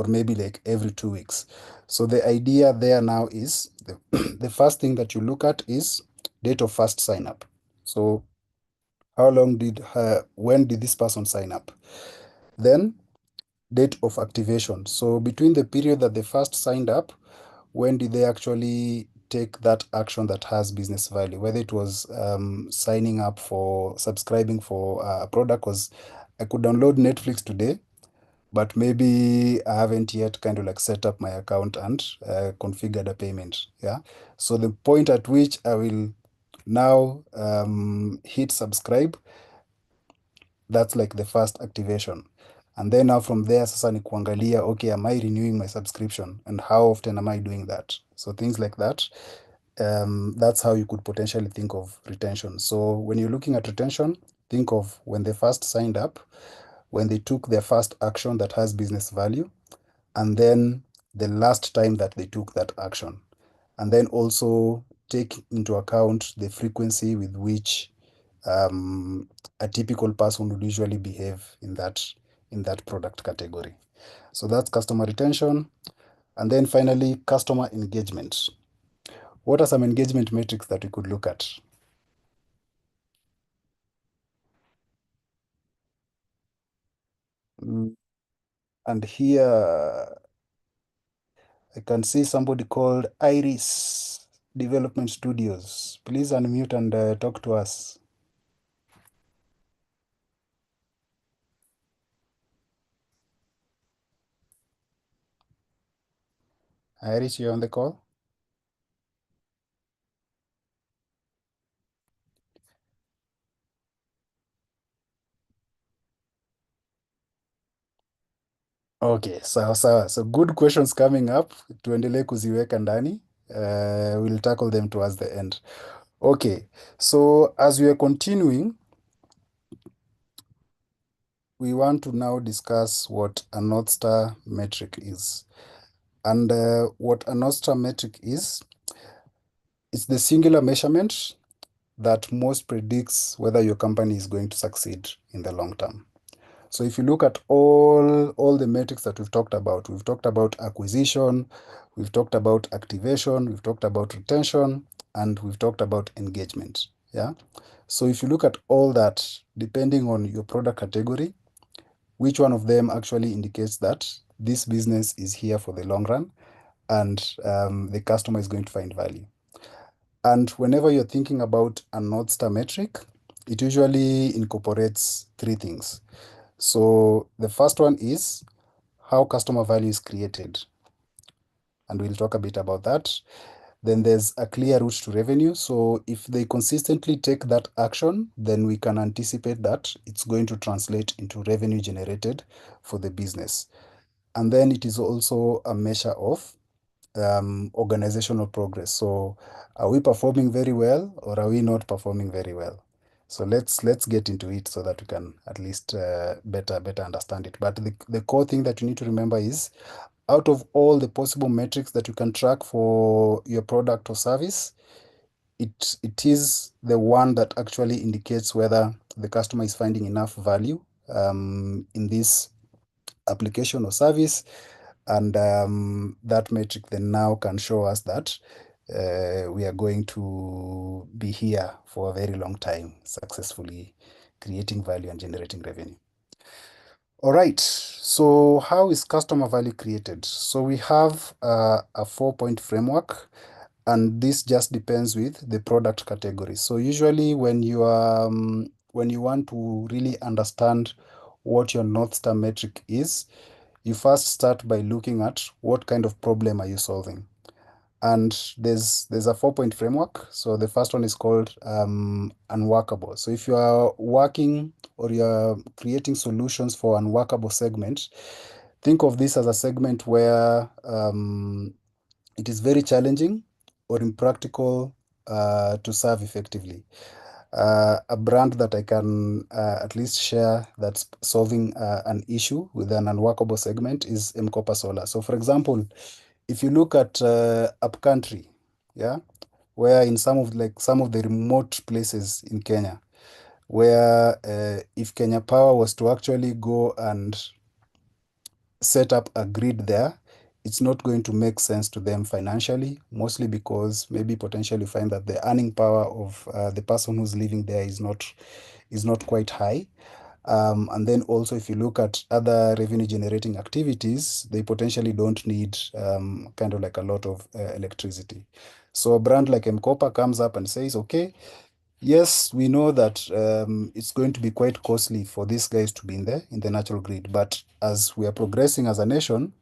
[SPEAKER 2] maybe like every 2 weeks. So the idea there now is the first thing that you look at is date of first sign up. So when did this person sign up? Then date of activation. So between the period that they first signed up, when did they actually take that action that has business value? Whether it was signing up for subscribing for a product, because I could download Netflix today, but maybe I haven't yet kind of like set up my account and configured a payment. Yeah. So the point at which I will now hit subscribe, that's like the first activation. And then now from there, sasa ni kuangalia, okay, am I renewing my subscription and how often am I doing that? So things like that. That's how you could potentially think of retention. So when you're looking at retention, think of when they first signed up, when they took their first action that has business value, and then the last time that they took that action. And then also take into account the frequency with which a typical person would usually behave in that product category. So that's customer retention. And then finally, customer engagement. What are some engagement metrics that we could look at? Mm, And here I can see somebody called Iris Development Studios. Please unmute and talk to us. Iris, you on the call? Okay, sawa sawa. So good questions coming up. Tuendelee kuziweka ndani. We'll tackle them towards the end. Okay, so as we are continuing, we want to now discuss what a North Star metric is. And what a North Star metric is, it's the singular measurement that most predicts whether your company is going to succeed in the long term. So if you look at all the metrics that we've talked about acquisition, we've talked about activation, we've talked about retention, and we've talked about engagement. Yeah. So if you look at all that, depending on your product category, which one of them actually indicates that this business is here for the long run and the customer is going to find value. And whenever you're thinking about a North Star metric, it usually incorporates three things. So the first one is how customer value is created. And we'll talk a bit about that. Then there's a clear route to revenue. So if they consistently take that action, then we can anticipate that it's going to translate into revenue generated for the business. And then it is also a measure of organizational progress. So are we performing very well or are we not performing very well? So let's get into it so that we can at least better understand it. But the core thing that you need to remember is out of all the possible metrics that you can track for your product or service, it is the one that actually indicates whether the customer is finding enough value in this application or service. And that metric then now can show us that we are going to be here for a very long time, successfully creating value and generating revenue. All right, so how is customer value created? So we have a 4-point framework, and this just depends with the product category. So usually when you want to really understand what your North Star metric is, you first start by looking at what kind of problem are you solving. And there's a 4-point framework. So the first one is called unworkable. So if you are working or you are creating solutions for unworkable segment, think of this as a segment where it is very challenging or impractical to serve effectively. A brand that I can at least share that's solving an issue with an unworkable segment is Mkopa Solar. So for example, if you look at upcountry, yeah, where in some of the remote places in Kenya, where if Kenya Power was to actually go and set up a grid there, it's not going to make sense to them financially, mostly because maybe potentially find that the earning power of the person who's living there is not quite high. And then also, if you look at other revenue generating activities, they potentially don't need kind of like a lot of electricity. So a brand like Mkopa comes up and says, okay, yes, we know that it's going to be quite costly for these guys to be in the natural grid, but as we are progressing as a nation,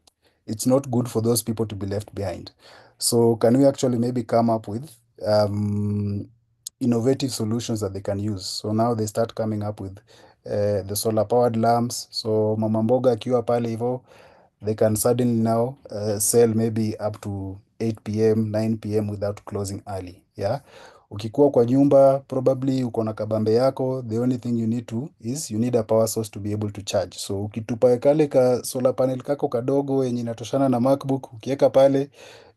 [SPEAKER 2] it's not good for those people to be left behind. So can we actually maybe come up with innovative solutions that they can use? So now they start coming up with the solar powered lamps. So mama mboga akiwa pale hivo, they can suddenly now sell maybe up to 8 p.m., 9 p.m. without closing early. Yeah. Ukikuwa kwa nyumba, probably uko na kabambe yako, the only thing you need a power source to be able to charge. So ukitupa kale ka solar panel kako kadogo yenye inatoshana na MacBook, ukiweka pale,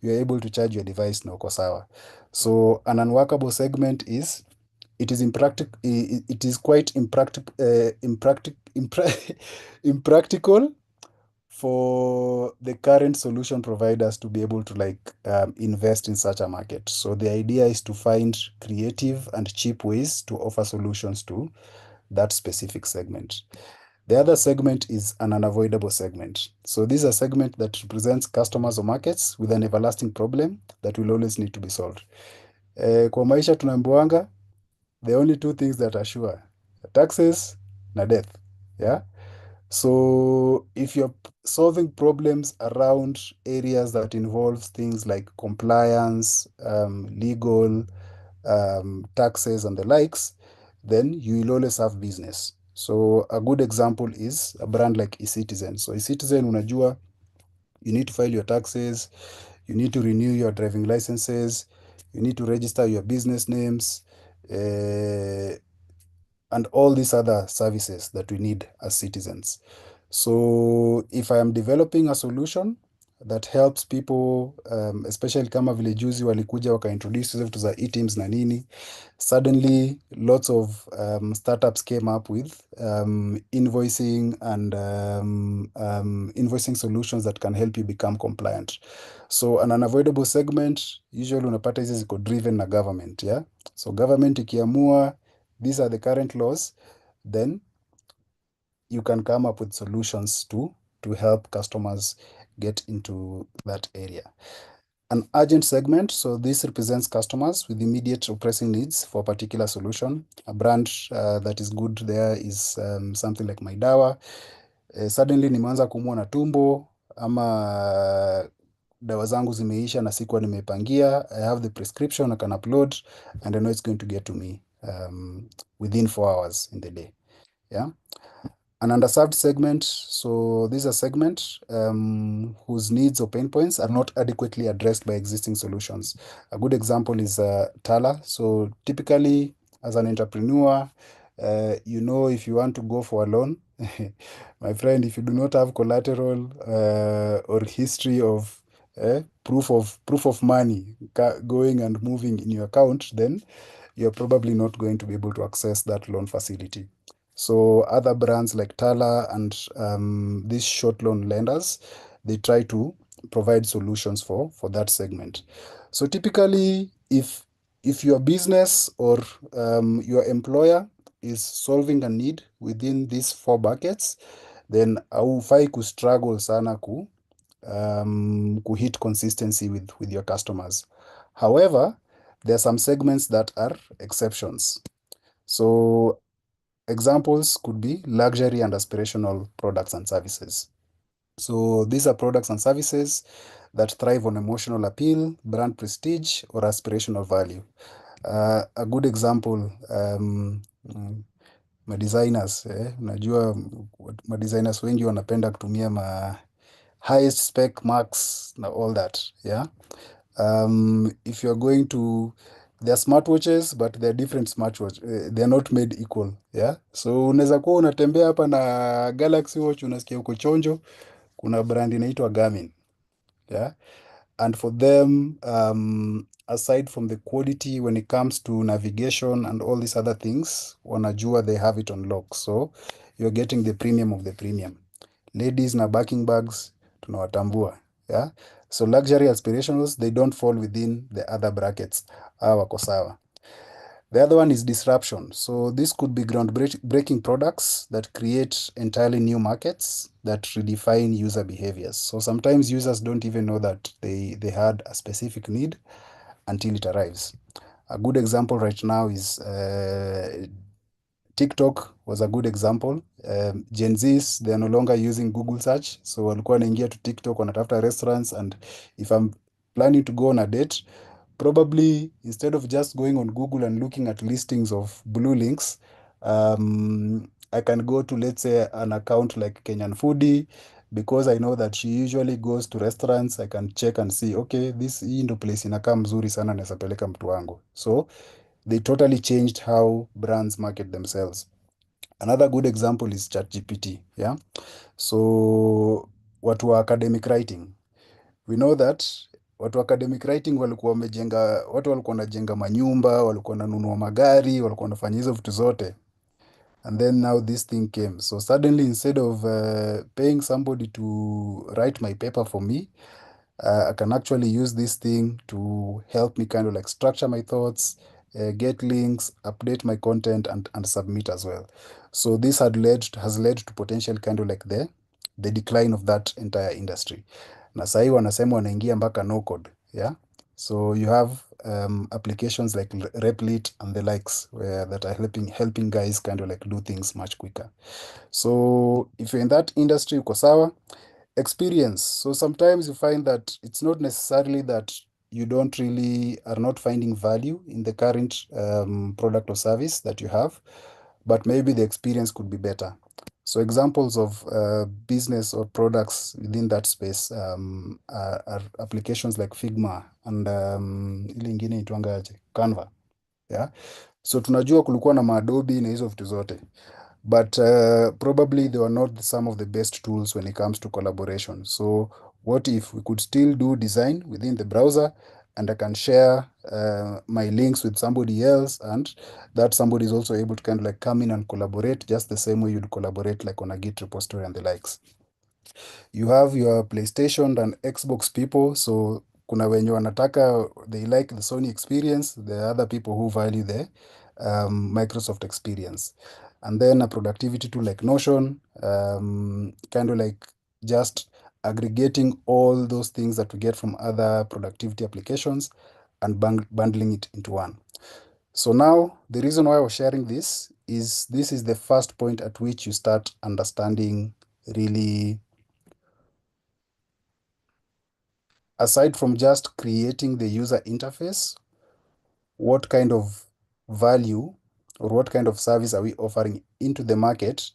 [SPEAKER 2] you are able to charge your device na uko sawa. So an unworkable segment is it is quite impractical for the current solution providers to be able to invest in such a market. So the idea is to find creative and cheap ways to offer solutions to that specific segment. The other segment is an unavoidable segment. So this is a segment that represents customers or markets with an everlasting problem that will always need to be solved. Kwa maisha tunaambiwanga, the only two things that are sure, taxes na death. Yeah. So if you're solving problems around areas that involves things like compliance, legal, taxes and the likes, then you will always have business. So a good example is a brand like eCitizen. So eCitizen, unajua, you need to file your taxes, you need to renew your driving licenses, you need to register your business names, and all these other services that we need as citizens. So if I am developing a solution that helps people, especially kama vile juzi walikuja wakaintroduce hizo vitu za e-teams na nini, suddenly lots of startups came up with invoicing and invoicing solutions that can help you become compliant. So an unavoidable segment, usually unapata hizi ziko driven na government, yeah? So government ikiamua these are the current laws, then you can come up with solutions to help customers get into that area. An urgent segment, so this represents customers with immediate or pressing needs for a particular solution. A brand that is good there is something like Maidawa. Suddenly nimeanza kuumwa na tumbo ama dawa zangu zimeisha na sikuwa nimepangia. I have the prescription, I can upload and I know it's going to get to me within 4 hours in the day. Yeah. An underserved segment, so this is a segment whose needs or pain points are not adequately addressed by existing solutions. A good example is Tala. So typically, as an entrepreneur, if you want to go for a loan, my friend, if you do not have collateral or history of proof of money going and moving in your account, then you're probably not going to be able to access that loan facility. So other brands like Tala and these short loan lenders, they try to provide solutions for that segment. So typically, if your business or your employer is solving a need within these 4 buckets, then haufai kustruggle sana hit consistency with your customers. However, there are some segments that are exceptions. So examples could be luxury and aspirational products and services. So these are products and services that thrive on emotional appeal, brand prestige, or aspirational value. A good example, madesigners, unajua madesigners wengi wanapenda kutumia highest spec marks na all that, yeah. If you're going to, they're smartwatches but they're different smartwatch, they're not made equal, yeah. So unaweza kuwa unatembea hapa na Galaxy Watch unasikia uko chonjo, kuna brand inaitwa Garmin, yeah. And for them, aside from the quality when it comes to navigation and all these other things, wanajua they have it on lock. So you're getting the premium of the premium. Ladies na backing bags, tunawatambua. Yeah. So luxury aspirationals, they don't fall within the other brackets. Wako sawa. The other one is disruption. So this could be groundbreaking products that create entirely new markets that redefine user behaviors. So sometimes users don't even know that they had a specific need until it arrives. A good example right now is TikTok was a good example. Gen Zs, they are no longer using Google search. So walikuwa wanaingia to TikTok wanatafuta restaurants, and if I'm planning to go on a date, probably instead of just going on Google and looking at listings of blue links, I can go to, let's say, an account like Kenyan Foodie, because I know that she usually goes to restaurants. I can check and see, okay, hii ndo place inakaa mzuri sana, naweza peleka mtu wangu. So they totally changed how brands market themselves. Another good example is ChatGPT, yeah. So watu wa academic writing, we know that watu wa academic writing walikuwa wanajenga manyumba, walikuwa wananunua magari, walikuwa wanafanya hizo vitu zote. And then now this thing came. So suddenly, instead of paying somebody to write my paper for me, I can actually use this thing to help me kind of like structure my thoughts, get links, update my content, and submit as well. So this has led to potential kind of like the decline of that entire industry. Na sahi wanasema wanaingia mpaka no code, yeah. So you have applications like Replit and the likes that are helping guys kind of like do things much quicker. So if you're in that industry, uko sawa. Experience. So sometimes you find that it's not necessarily that you are not finding value in the current product or service that you have, but maybe the experience could be better. So examples of business or products within that space are applications like Figma and ile ingine inaitwanga aje? Canva. Yeah. So tunajua kulikuwa na Adobe na hizo vitu zote. But probably they were not some of the best tools when it comes to collaboration. So what if we could still do design within the browser, and I can share my links with somebody else, and that somebody is also able to kind of like come in and collaborate just the same way you'd collaborate like on a Git repository and the likes. You have your PlayStation and Xbox people, so kuna wenye wanataka, they like the Sony experience, the other people who value the Microsoft experience. And then a productivity tool like Notion, kind of like just aggregating all those things that we get from other productivity applications and bundling it into one. So now the reason why I was sharing this is the first point at which you start understanding really, aside from just creating the user interface, what kind of value or what kind of service are we offering into the market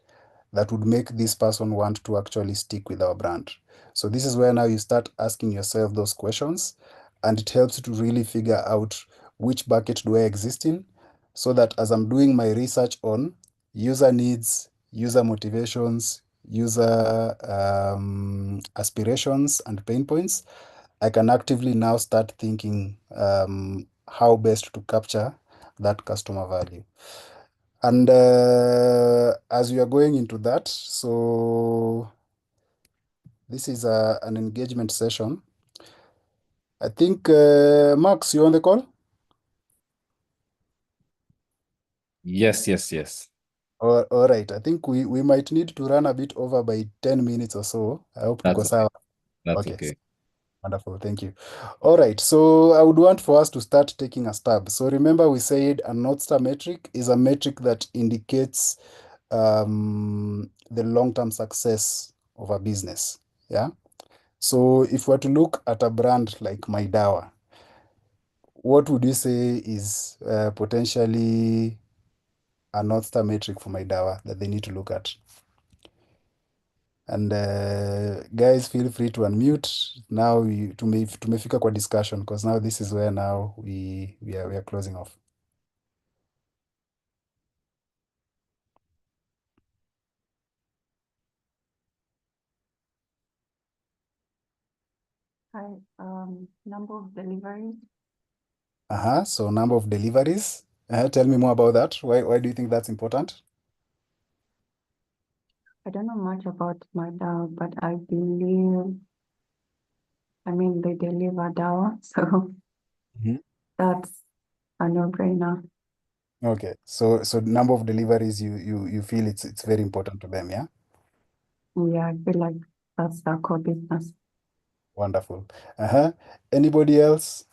[SPEAKER 2] that would make this person want to actually stick with our brand? So this is where now you start asking yourself those questions, and it helps you to really figure out which bucket do I exist in, so that as I'm doing my research on user needs, user motivations, user aspirations and pain points, I can actively now start thinking how best to capture that customer value. And as we are going into that, so this is an engagement session. I think, Max, you on the call?
[SPEAKER 1] Yes, yes, yes.
[SPEAKER 2] All right. I think we might need to run a bit over by 10 minutes or so. I hope tuko
[SPEAKER 1] That's
[SPEAKER 2] sawa.
[SPEAKER 1] That's
[SPEAKER 2] Okay.
[SPEAKER 1] okay.
[SPEAKER 2] Wonderful, thank you. All right, so I would want for us to start taking a stab. So remember, we said a North Star metric is a metric that indicates the long-term success of a business. Yeah. So if we're to look at a brand like Maidawa, what would you say is potentially a North Star metric for Maidawa that they need to look at? And guys, feel free to unmute now. Tumefika kwa discussion, because now this is where now we are closing off.
[SPEAKER 3] Hi, number of deliveries.
[SPEAKER 2] So number of deliveries. Tell me more about that. Why do you think that's important?
[SPEAKER 3] I don't know much about my DAO, but I believe, they deliver DAO, so
[SPEAKER 2] Mhm.
[SPEAKER 3] that's a no-brainer.
[SPEAKER 2] Okay, so number of deliveries, you feel it's very important to them, yeah?
[SPEAKER 3] Yeah, I feel like that's the core business.
[SPEAKER 2] Wonderful. Anybody else?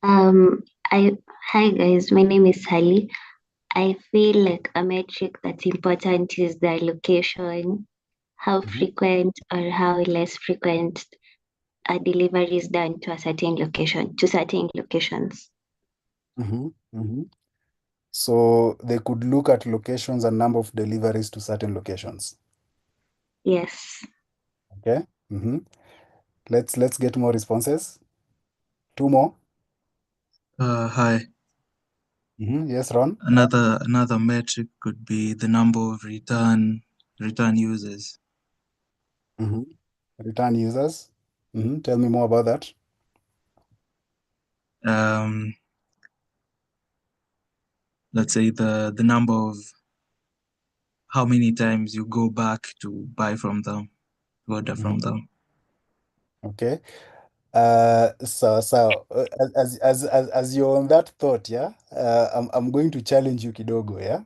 [SPEAKER 7] Um, Hi guys, my name is Sally. I feel like a metric that's important is the location, how frequent or how less frequent a delivery is done to certain locations.
[SPEAKER 2] So they could look at locations and number of deliveries to certain locations.
[SPEAKER 7] Yes.
[SPEAKER 2] Okay. Let's get more responses. Two more.
[SPEAKER 6] Hi.
[SPEAKER 2] Yes, Ron.
[SPEAKER 6] Another metric could be the number of return users.
[SPEAKER 2] Return users. Tell me more about that.
[SPEAKER 6] Let's say the number of how many times you go back to buy from them, order from them.
[SPEAKER 2] Okay. So as you're on that thought, yeah, I'm going to challenge you kidogo, yeah.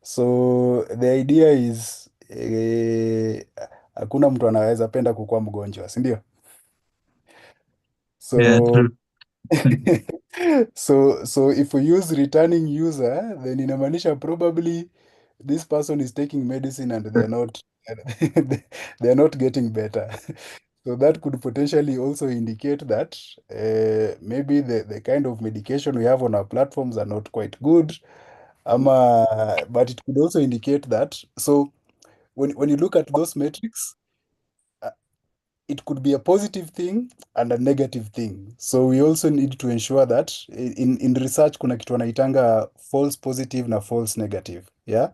[SPEAKER 2] So the idea is hakuna mtu anaweza penda kukuwa mgonjwa, si ndio?
[SPEAKER 6] Yeah,
[SPEAKER 2] So
[SPEAKER 6] true.
[SPEAKER 2] so if we use returning user, then inamaanisha probably this person is taking medicine and they're not getting better. So that could potentially also indicate that maybe the kind of medication we have on our platforms are not quite good. But it could also indicate that. So when you look at those metrics, uh, it could be a positive thing and a negative thing. So we also need to ensure that in research kuna kitu wanaitanga false positive na false negative. Yeah.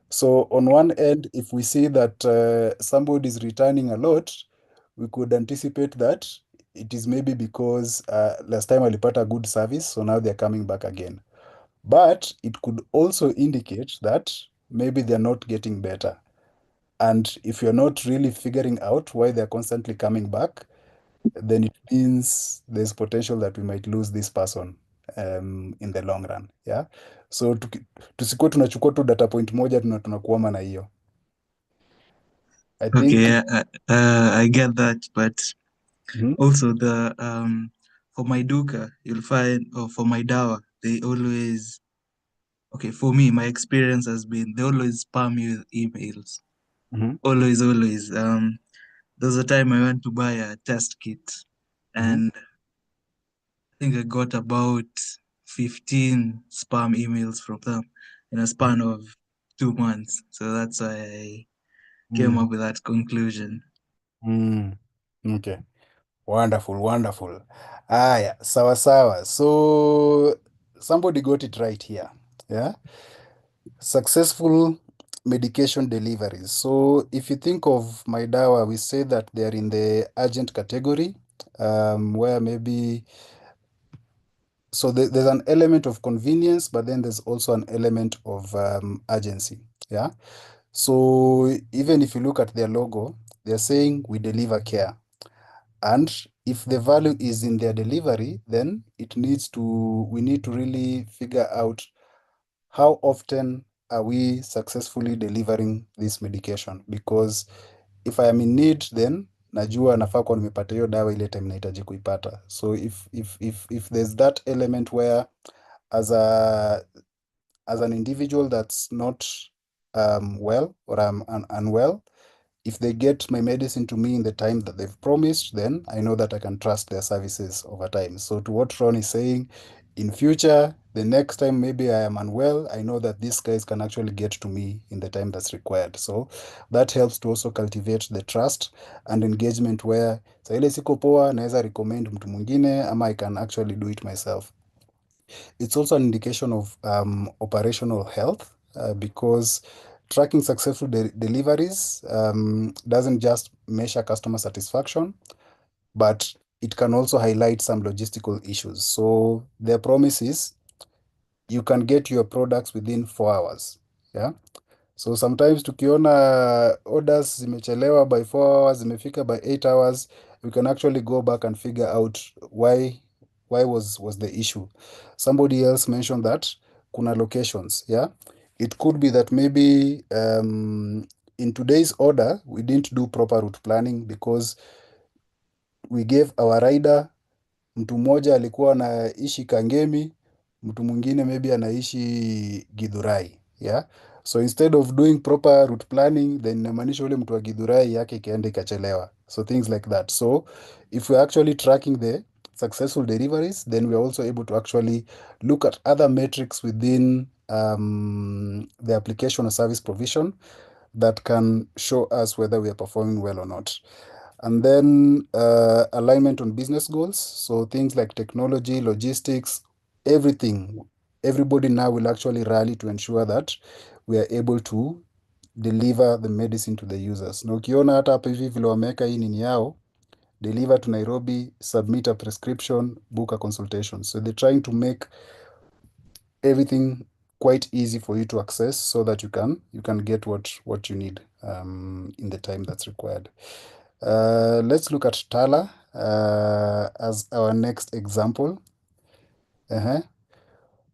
[SPEAKER 2] So on one end, if we see that somebody is returning a lot, we could anticipate that it is maybe because last time alipata good service, so now they're coming back again. But it could also indicate that maybe they're not getting better. And if you're not really figuring out why they're constantly coming back, then it means there's potential that we might lose this person in the long run. Yeah. So tusikuwe tunachukua tu data point moja tunakuama na hiyo. I
[SPEAKER 6] Okay,
[SPEAKER 2] think.
[SPEAKER 6] yeah, I get that, but
[SPEAKER 2] Mhm,
[SPEAKER 6] also the for my duka, you'll find, or for my dawa, they always, okay, for me, my experience has been they always spam you with emails.
[SPEAKER 2] mhm,
[SPEAKER 6] Always, always. There was a time I went to buy a test kit,
[SPEAKER 2] mhm,
[SPEAKER 6] and I think I got about 15 spam emails from them in a span of 2 months. So that's why I came
[SPEAKER 2] mhm,
[SPEAKER 6] up with that conclusion.
[SPEAKER 2] mm. Okay. Wonderful, wonderful. Aya, sawa sawa. So somebody got it right here. Yeah. Successful medication deliveries. So if you think of Maidawa, we say that they are in the urgent category, where maybe there's an element of convenience, but then there's also an element of urgency. Yeah. So even if you look at their logo, they're saying we deliver care. And if the value is in their delivery, then we need to really figure out how often are we successfully delivering this medication? Because if I am in need, then najua nafaa kuwa nimepata hiyo dawa ile time nahitaji kuipata. So if there's that element where as an individual that's not well, or I'm unwell, if they get my medicine to me in the time that they've promised, then I know that I can trust their services over time. So to what Ron is saying, in future, the next time maybe I am unwell, I know that these guys can actually get to me in the time that's required. So that helps to also cultivate the trust and engagement where saa ile siko poa naweza recommend mtu mwingine ama I can actually do it myself. It's also an indication of operational health, because tracking successful deliveries doesn't just measure customer satisfaction, but it can also highlight some logistical issues. So their promise is you can get your products within 4 hours. Yeah. So sometimes tukiona orders zimechelewa by 4 hours, zimefika by 8 hours, we can actually go back and figure out why was the issue. Somebody else mentioned that kuna locations, yeah. It could be that maybe in today's order we didn't do proper route planning because we gave our rider, mtu mmoja alikuwa anaishi Kangemi, mtu mwingine maybe anaishi Githurai. Yeah. So instead of doing proper route planning, then inamaanisha ule mtu wa Githurai yake ikaenda ikachelewa. So things like that. So if we're actually tracking the successful deliveries, then we're also able to actually look at other metrics within the application or service provision that can show us whether we are performing well or not. And then alignment on business goals. So things like technology, logistics, everything. Everybody now will actually rally to ensure that we are able to deliver the medicine to the users. Na ukiona hata hapa hivi vile wameweka hii nini yao, deliver to Nairobi, submit a prescription, book a consultation. So they're trying to make everything quite easy for you to access so that you can get what you need in the time that's required. Let's look at Tala. as our next example.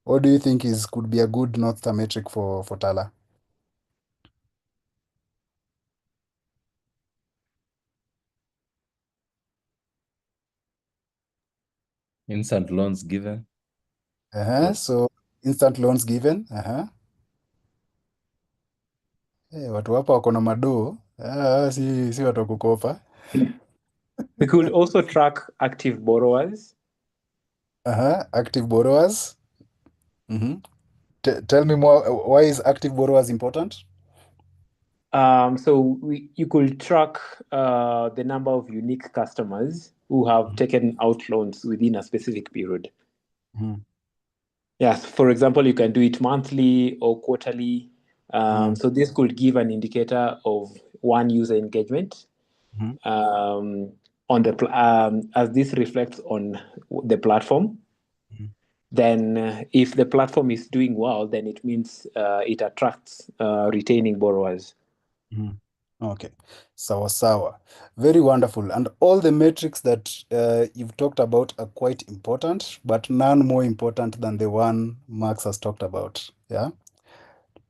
[SPEAKER 2] What do you think could be a good North Star metric for Tala?
[SPEAKER 1] Instant loans given.
[SPEAKER 2] So instant loans given. Watu hapa wako na madoo. Si watu wa kukopa.
[SPEAKER 8] We could also track active borrowers.
[SPEAKER 2] Active borrowers. Tell me more. Why is active borrowers important?
[SPEAKER 8] So you could track the number of unique customers who have taken out loans within a specific period. Yes, for example, you can do it monthly or quarterly. So this could give an indicator of one user engagement on the as this reflects on the platform. Then if the platform is doing well, then it means it attracts retaining borrowers.
[SPEAKER 2] Okay, sawa. Very wonderful. And all the metrics that you've talked about are quite important, but none more important than the one Max has talked about. Yeah,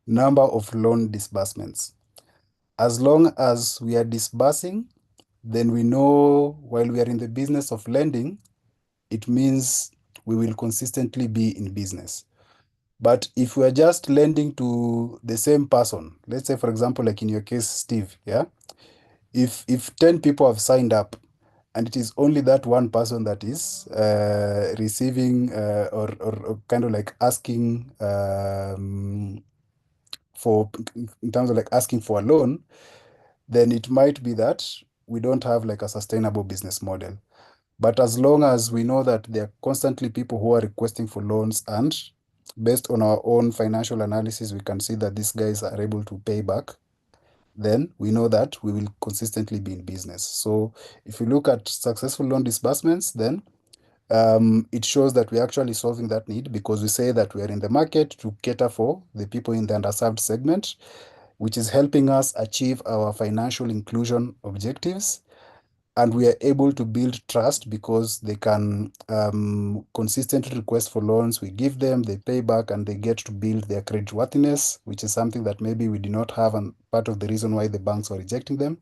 [SPEAKER 2] number of loan disbursements. As long as we are disbursing, then we know while we are in the business of lending, it means we will consistently be in business. But if we are just lending to the same person, let's say, for example, like in your case, Steve, yeah, if 10 people have signed up and it is only that one person that is receiving or kind of like asking for, in terms of like asking for a loan, then it might be that we don't have like a sustainable business model. But as long as we know that there are constantly people who are requesting for loans, and based on our own financial analysis, we can see that these guys are able to pay back, then we know that we will consistently be in business. So if you look at successful loan disbursements, then it shows that we're actually solving that need, because we say that we are in the market to cater for the people in the underserved segment, which is helping us achieve our financial inclusion objectives. And we are able to build trust because they can consistently request for loans. We give them, they pay back, and they get to build their credit worthiness, which is something that maybe we did not have, and part of the reason why the banks are rejecting them.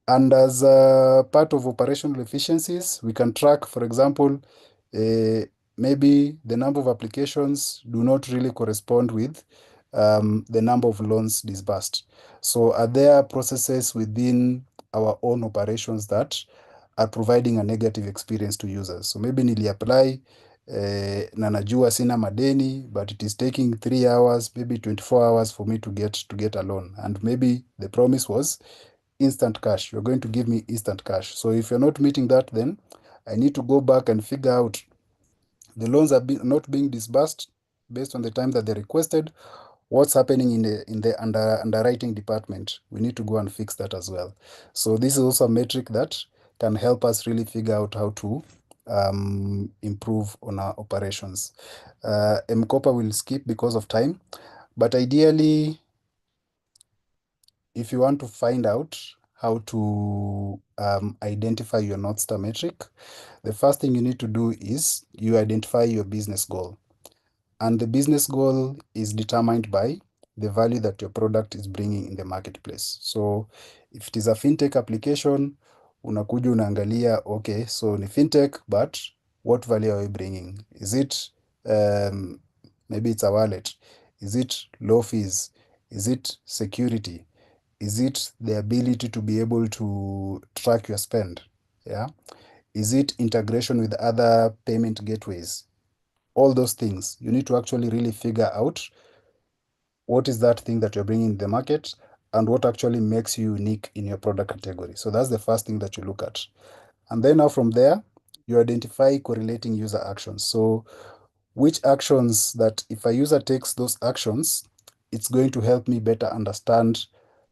[SPEAKER 2] And as part of operational efficiencies, we can track, for example, maybe the number of applications do not really correspond with the number of loans disbursed. So are there processes within our own operations that are providing a negative experience to users? So maybe nili-apply na najua sina madeni, but it is taking 3 hours, maybe 24 hours for me to get a loan. And maybe the promise was instant cash. You're going to give me instant cash. So if you're not meeting that, then I need to go back and figure out the loans are not being disbursed based on the time that they're requested. What's happening in the underwriting department? We need to go and fix that as well. So this is also a metric that can help us really figure out how to improve on our operations. Mkopa will skip because of time, but ideally, if you want to find out how to identify your North Star metric, the first thing you need to do is you identify your business goal. And the business goal is determined by the value that your product is bringing in the marketplace. So if it is a fintech application, unakuja unaangalia, okay, so ni fintech, but what value are we bringing? Is it, maybe it's a wallet? Is it low fees? Is it security? Is it the ability to be able to track your spend? Yeah. Is it integration with other payment gateways? All those things, you need to actually really figure out what is that thing that you're bringing in the market and what actually makes you unique in your product category. So that's the first thing that you look at. And then now from there, you identify correlating user actions. So which actions that if a user takes those actions, it's going to help me better understand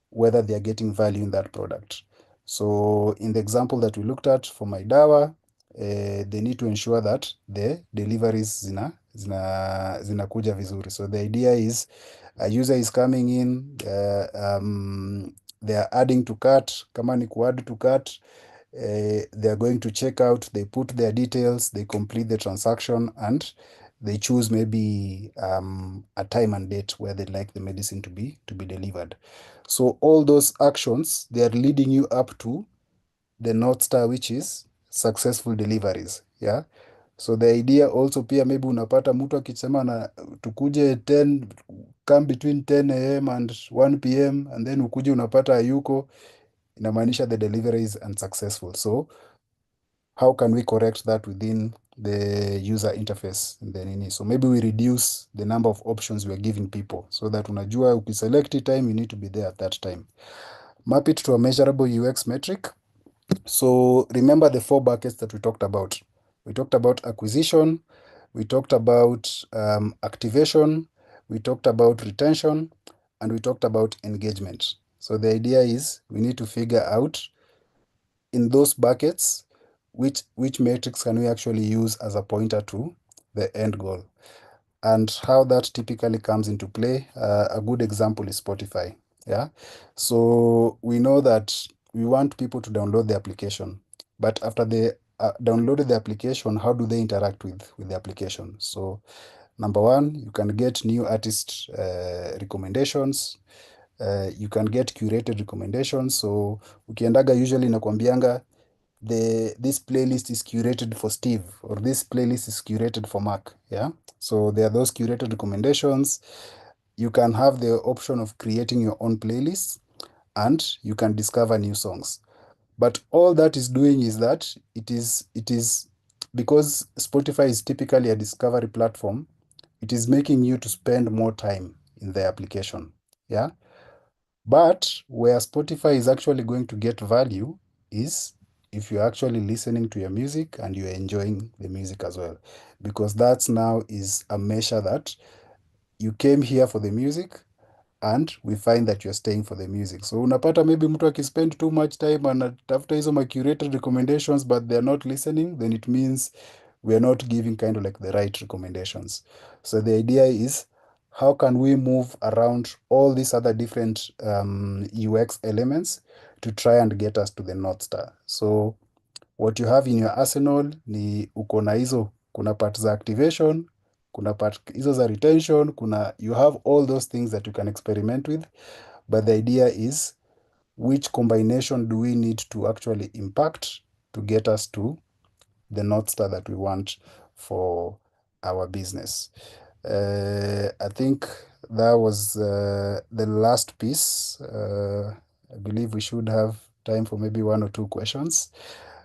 [SPEAKER 2] whether they are getting value in that product. So in the example that we looked at for my dawa, they need to ensure that the deliveries zinakuja vizuri. So the idea is a user is coming in, they are adding to cart, kama ni kuadd to cart, They are going to check out, they put their details, they complete the transaction, and they choose maybe a time and date where they'd like the medicine to be delivered. So all those actions, they are leading you up to the North Star, which is successful deliveries. Yeah. So the idea also pia maybe unapata mtu akisema na tukuje 10, come between 10 a.m. and 1 p.m. and then ukuje unapata hayuko, inamaanisha the delivery is unsuccessful. So how can we correct that within the user interface? So maybe we reduce the number of options we are giving people so that unajua ukiselect time, you need to be there at that time. Map it to a measurable UX metric. So remember the 4 buckets that we talked about. We talked about acquisition, we talked about activation, we talked about retention, and we talked about engagement. So the idea is we need to figure out in those buckets which metrics can we actually use as a pointer to the end goal, and how that typically comes into play. A good example is Spotify. Yeah. So we know that we want people to download the application, but after they downloaded the application, how do they interact with the application? So number one, you can get new artist recommendations. You can get curated recommendations. So ukiendaga usually nakwambianga this playlist is curated for Steve, or this playlist is curated for Mark. Yeah. So there are those curated recommendations. You can have the option of creating your own playlists, and you can discover new songs. But all that is doing is that it is because Spotify is typically a discovery platform, it is making you to spend more time in the application. Yeah. But where Spotify is actually going to get value is if you're actually listening to your music and you're enjoying the music as well. Because that's now is a measure that you came here for the music and we find that you're staying for the music. So unapata maybe mtu akispend too much time anatafuta hizo ma curated recommendations but they're not listening, then it means we are not giving kind of like the right recommendations. So the idea is how can we move around all these other different UX elements to try and get us to the North Star. So what you have in your arsenal ni uko na hizo, kuna part za activation, kuna part hizo za retention, you have all those things that you can experiment with, but the idea is which combination do we need to actually impact to get us to the North Star that we want for our business. I think that was the last piece. I believe we should have time for maybe 1 or 2 questions.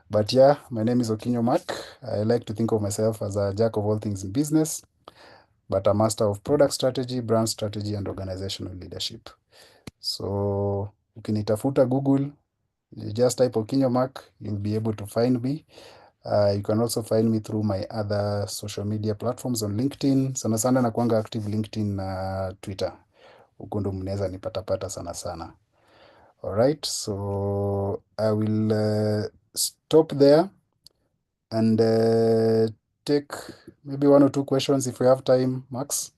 [SPEAKER 2] But yeah, my name is Okinyo Mark. I like to think of myself as a jack of all things in business, but a master of product strategy, brand strategy, and organizational leadership. So ukinitafuta Google, you just type Okinyo Mark, you'll be able to find me. You can also find me through my other social media platforms on LinkedIn. Sana sana nakuanga active LinkedIn na Twitter. Huko ndo mnaweza nipatapata sana sana. All right, so I will stop there and take maybe 1 or 2 questions if we have time, Max.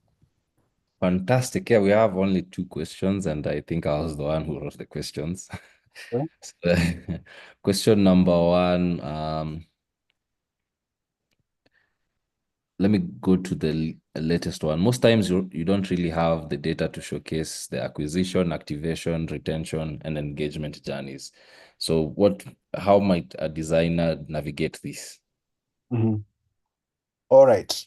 [SPEAKER 1] Fantastic. Yeah, we have only 2 questions, and I think I was the one who wrote the questions.
[SPEAKER 2] Okay.
[SPEAKER 1] So, question number 1, let me go to the latest one. Most times you don't really have the data to showcase the acquisition, activation, retention, and engagement journeys. So how might a designer navigate this?
[SPEAKER 2] All right.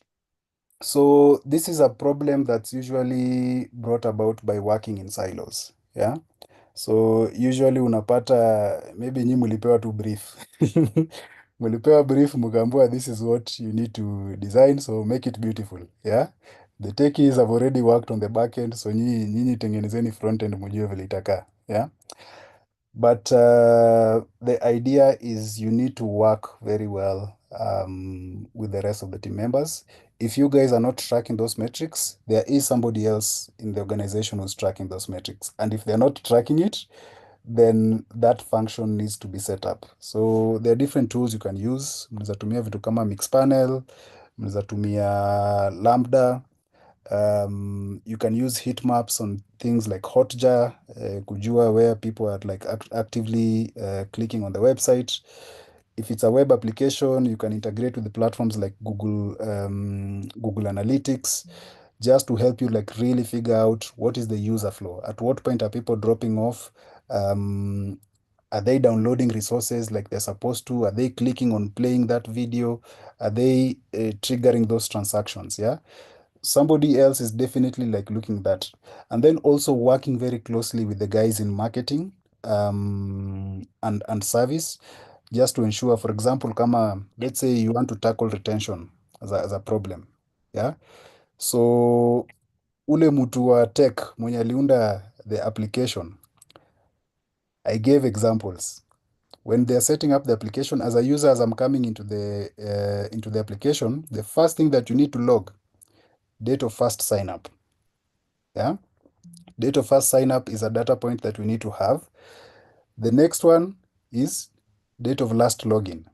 [SPEAKER 2] So this is a problem that's usually brought about by working in silos. Yeah. So usually unapata maybe nyi mulipewa tu brief. Mulipewa brief mkaambiwa this is what you need to design, so make it beautiful. Yeah. The techies have already worked on the back end, so nyinyi tengenezeni front end mjue vile itakaa. Yeah. But the idea is you need to work very well with the rest of the team members. If you guys are not tracking those metrics, there is somebody else in the organization who's tracking those metrics. And if they're not tracking it, then that function needs to be set up. So there are different tools you can use. Mnaweza tumia vitu kama Mixpanel, mnaweza tumia Lambda, You can use heat maps on things like Hotjar, kujua where people are like actively clicking on the website. If it's a web application, you can integrate with the platforms like Google Analytics, just to help you like really figure out what is the user flow. At what point are people dropping off? Are they downloading resources like they're supposed to? Are they clicking on playing that video? Are they triggering those transactions? Yeah. Somebody else is definitely like looking at that. And then also working very closely with the guys in marketing and service, just to ensure, for example, kama let's say you want to tackle retention as a problem. Yeah. So ule mtu wa tech mwenye aliunda the application, I gave examples. When they're setting up the application, as a user, as I'm coming into the application, the first thing that you need to log, date of first sign up. Yeah. Date of first sign up is a data point that we need to have. The next one is date of last login.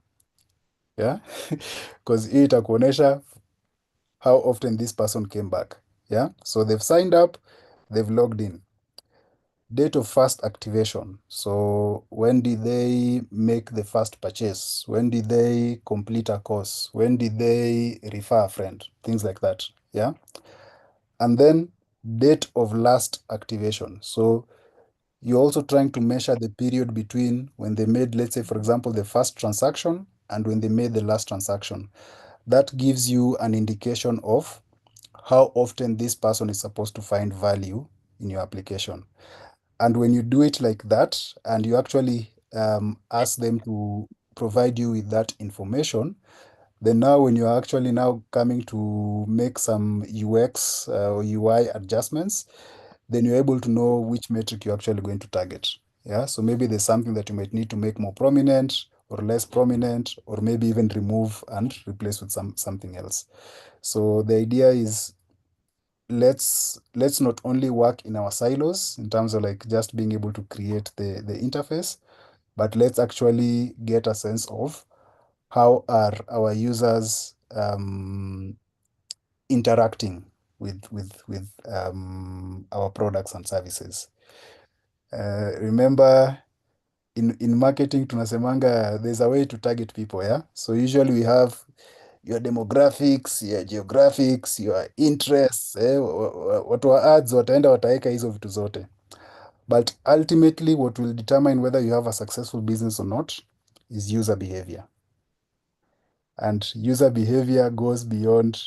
[SPEAKER 2] Yeah. Because hii itakuonesha how often this person came back. Yeah. So they've signed up, they've logged in. Date of first activation. So when did they make the first purchase? When did they complete a course? When did they refer a friend? Things like that. Yeah. And then date of last activation. So you're also trying to measure the period between when they made, let's say, for example, the first transaction and when they made the last transaction. That gives you an indication of how often this person is supposed to find value in your application. And when you do it like that, and you actually ask them to provide you with that information, then now when you're actually now coming to make some UX or UI adjustments, then you're able to know which metric you're actually going to target. Yeah. So maybe there's something that you might need to make more prominent or less prominent, or maybe even remove and replace with something else. So the idea is let's not only work in our silos in terms of like just being able to create the interface, but let's actually get a sense of how are our users interacting with our products and services. Remember, in marketing tunasemanga there's a way to target people. Yeah. So usually we have your demographics, your geographics, your interests. Watu wa ads wataenda wataeka hizo vitu zote. But ultimately what will determine whether you have a successful business or not is user behavior. And user behavior goes beyond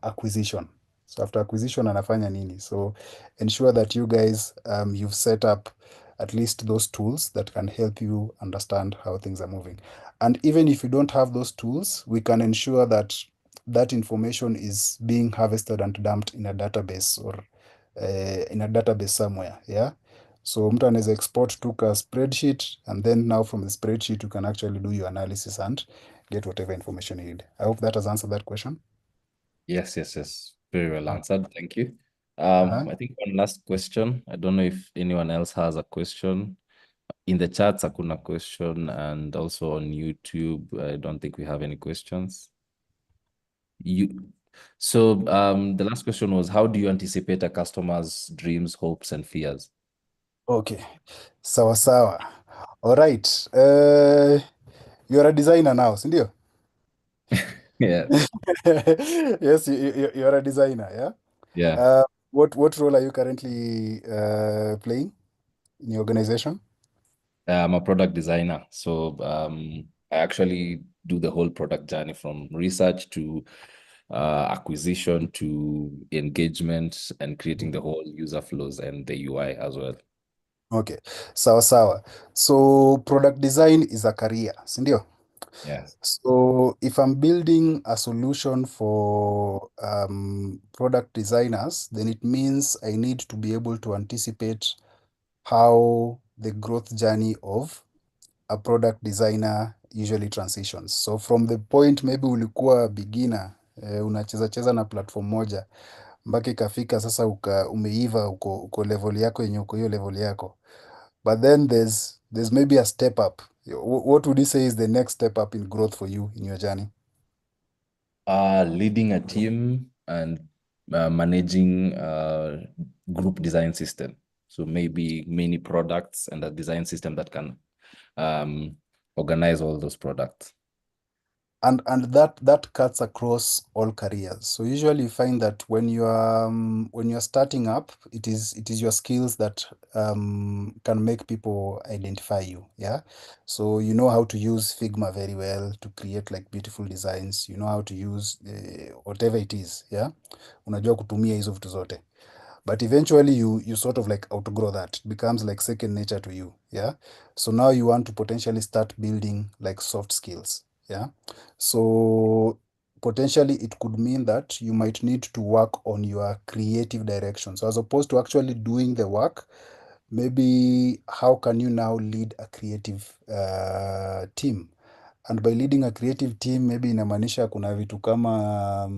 [SPEAKER 2] acquisition. So after acquisition anafanya nini? So ensure that you guys you've set up at least those tools that can help you understand how things are moving. And even if you don't have those tools, we can ensure that that information is being harvested and dumped in a database or in a database somewhere. Yeah. So mtu anaweza export to a spreadsheet, and then now from the spreadsheet you can actually do your analysis and get whatever information you need. I hope that has answered that question.
[SPEAKER 1] Yes, yes, yes. Very well answered. Thank you.
[SPEAKER 2] Uh-huh.
[SPEAKER 1] I think one last question. I don't know if anyone else has a question. In the chats, hakuna question, and also on YouTube, I don't think we have any questions. The last question was, how do you anticipate a customer's dreams, hopes, and fears?
[SPEAKER 2] Okay. Sawa sawa. All right. You're a designer now, sindio?
[SPEAKER 1] Yeah,
[SPEAKER 2] Yes, you're a designer, yeah?
[SPEAKER 1] yeah.
[SPEAKER 2] What role are you currently playing in your organization?
[SPEAKER 1] I'm a product designer. So I actually do the whole product journey from research to acquisition to engagement and creating the whole user flows and the UI as well.
[SPEAKER 2] Okay. Sawa sawa. So product design is a career, sindio?
[SPEAKER 1] Yes.
[SPEAKER 2] So if I'm building a solution for product designers, then it means I need to be able to anticipate how the growth journey of a product designer usually transitions. So from the point maybe ulikuwa beginner, unacheza cheza na platform moja, mpaka ikafika sasa umeiva uko level yako yenye uko hiyo level yako. But then there's maybe a step up. What would you say is the next step up in growth for you in your journey?
[SPEAKER 1] Leading a team and managing group design system. So maybe many products and a design system that can organize all those products.
[SPEAKER 2] And that cuts across all careers. So usually you find that when you're starting up, it is your skills that can make people identify you. Yeah. So you know how to use Figma very well to create like beautiful designs. You know how to use whatever it is. Yeah. Unajua kutumia hizo vitu zote. But eventually you sort of like outgrow that. It becomes like second nature to you. Yeah. So now you want to potentially start building like soft skills. Yeah. So potentially it could mean that you might need to work on your creative direction. So as opposed to actually doing the work, maybe how can you now lead a creative team? And by leading a creative team, maybe inamaanisha kuna vitu kama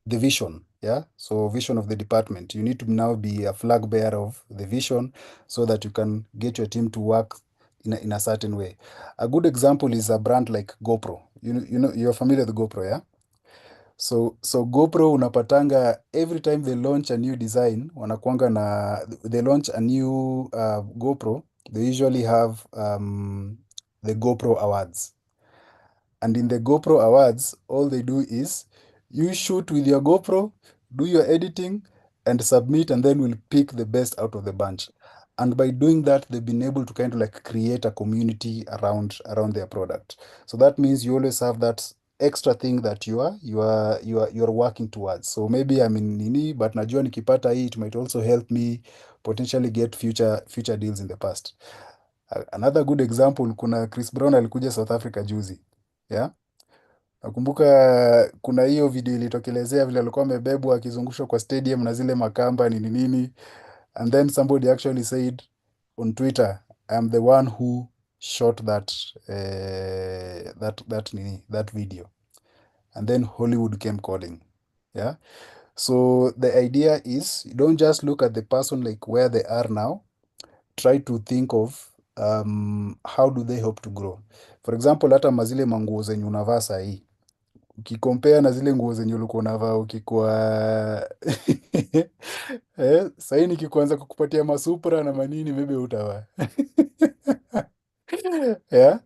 [SPEAKER 2] the vision. Yeah. So vision of the department. You need to now be a flag bearer of the vision so that you can get your team to work in a certain way. A good example is a brand like GoPro. You're familiar with GoPro, yeah? So GoPro unapatanga every time they launch a new design, wanakuanga na they launch a new GoPro, they usually have the GoPro Awards. And in the GoPro Awards, all they do is you shoot with your GoPro, do your editing, and submit, and then we'll pick the best out of the bunch. And by doing that, they've been able to kind of like create a community around their product. So that means you always have that extra thing that you're working towards. So maybe I'm in nini, but najua nikipata hii, it might also help me potentially get future deals in the past. Another good example, kuna Chris Brown alikuja South Africa juzi. Yeah. Nakumbuka kuna hiyo video ilitokelezea vile alikuwa amebebwa akizungushwa kwa stadium na zile makamba nini nini. And then somebody actually said on Twitter, I'm the one who shot that video. And then Hollywood came calling. Yeah. So the idea is you don't just look at the person like where they are now. Try to think of how do they hope to grow. For example, hata mazile manguo zenye unavaa sahii ukikompea na zile nguo zenye ulikuwa unavaa ukikuwa sahii nikikuanza kukupatia masupra na manini maybe utavaa. Yeah,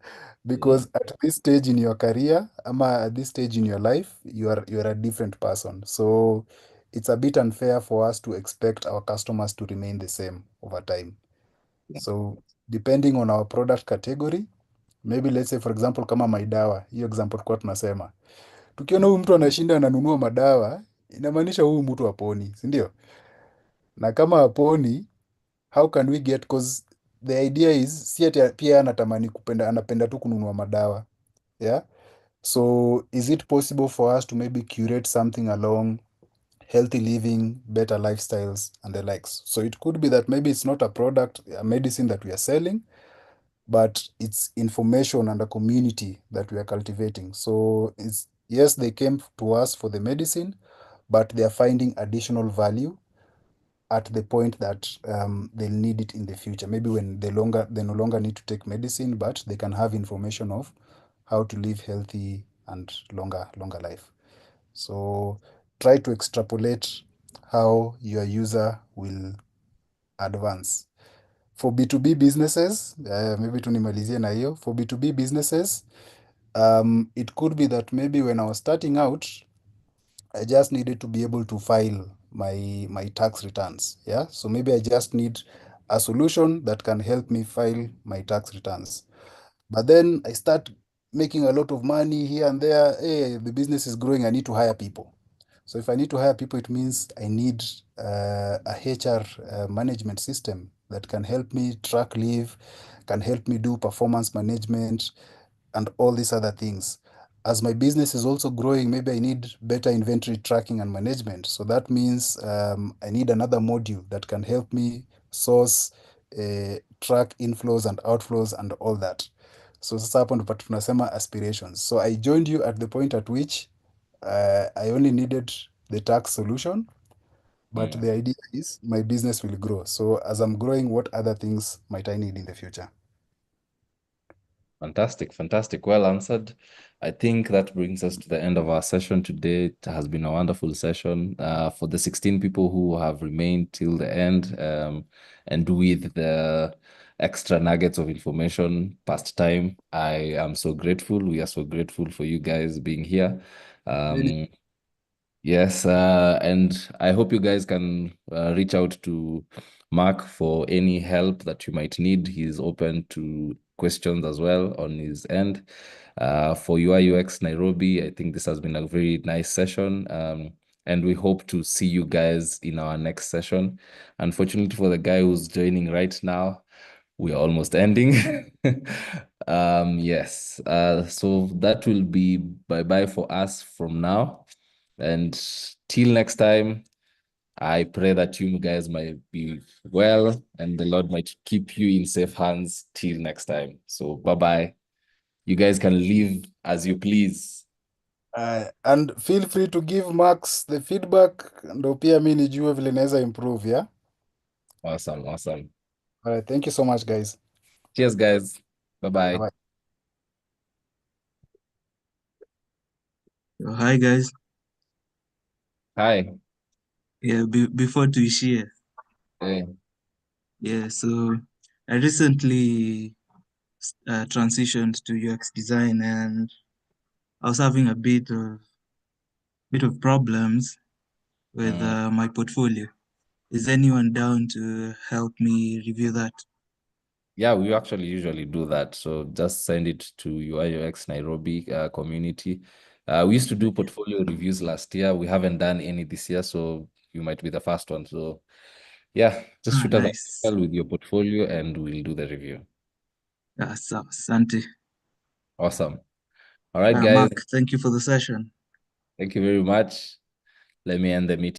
[SPEAKER 2] because at this stage in your career ama at this stage in your life you are a different person, so it's a bit unfair for us to expect our customers to remain the same over time. So depending on our product category, maybe let's say for example kama maidawa, hiyo example kwa tunasema tukiona huyu mtu anashinda ananunua madawa, inamaanisha huyu mtu haponi, si ndio? Na kama haponi, how can we get, cause the idea is si ati pia anatamani anapenda tu kununua madawa. Yeah. So is it possible for us to maybe curate something along healthy living, better lifestyles and the likes? So it could be that maybe it's not a product, a medicine that we are selling, but it's information and a community that we are cultivating. So it's yes, they came to us for the medicine, but they are finding additional value at the point that they'll need it in the future. Maybe when they no longer need to take medicine, but they can have information of how to live healthy and longer life. So try to extrapolate how your user will advance. For B2B businesses, maybe tunimalizie na hiyo. For B2B businesses, it could be that maybe when I was starting out, I just needed to be able to file my tax returns. Yeah. So maybe I just need a solution that can help me file my tax returns. But then I start making a lot of money here and there. Hey, the business is growing. I need to hire people. So if I need to hire people, it means I need a HR management system that can help me track leave, can help me do performance management, and all these other things. As my business is also growing, maybe I need better inventory tracking and management. So that means I need another module that can help me source, track inflows and outflows and all that. So sasa hapo ndipo tunasema aspirations. So I joined you at the point at which I only needed the tax solution, but the idea is my business will grow. So as I'm growing, what other things might I need in the future?
[SPEAKER 1] Fantastic. Well answered. I think that brings us to the end of our session today. It has been a wonderful session. For the 16 people who have remained till the end, and with the extra nuggets of information past time, I am so grateful. We are so grateful for you guys being here. Yes, and I hope you guys can reach out to Mark for any help that you might need. He's open to questions as well on his end. For UI UX Nairobi, I think this has been a very nice session. And we hope to see you guys in our next session. Unfortunately, for the guy who's joining right now, we are almost ending. Yes. So that will be bye-bye for us from now. And till next time, I pray that you guys might be well and the Lord might keep you in safe hands till next time. So bye-bye. You guys can leave as you please.
[SPEAKER 2] And feel free to give Max the feedback, ndo pia mi nijue vile naweza improve, yeah?
[SPEAKER 1] Awesome.
[SPEAKER 2] All right, thank you so much, guys.
[SPEAKER 1] Cheers, guys. Bye-bye.
[SPEAKER 2] Bye-bye.
[SPEAKER 6] Hi guys.
[SPEAKER 1] Hi.
[SPEAKER 6] Yeah, before to share.
[SPEAKER 1] Hey.
[SPEAKER 6] Yeah, so I recently transitioned to UX design, and I was having a bit of problems with my portfolio. Is anyone down to help me review that?
[SPEAKER 1] Yeah, we actually usually do that. So just send it to UI UX Nairobi community. We used to do portfolio reviews last year. We haven't done any this year, so you might be the first one. So yeah, just shoot us
[SPEAKER 6] Nice.
[SPEAKER 1] an email with your portfolio and we'll do the review.
[SPEAKER 6] Asante.
[SPEAKER 1] Awesome. All right, guys.
[SPEAKER 6] Mark, thank you for the session.
[SPEAKER 1] Thank you very much. Let me end the meeting.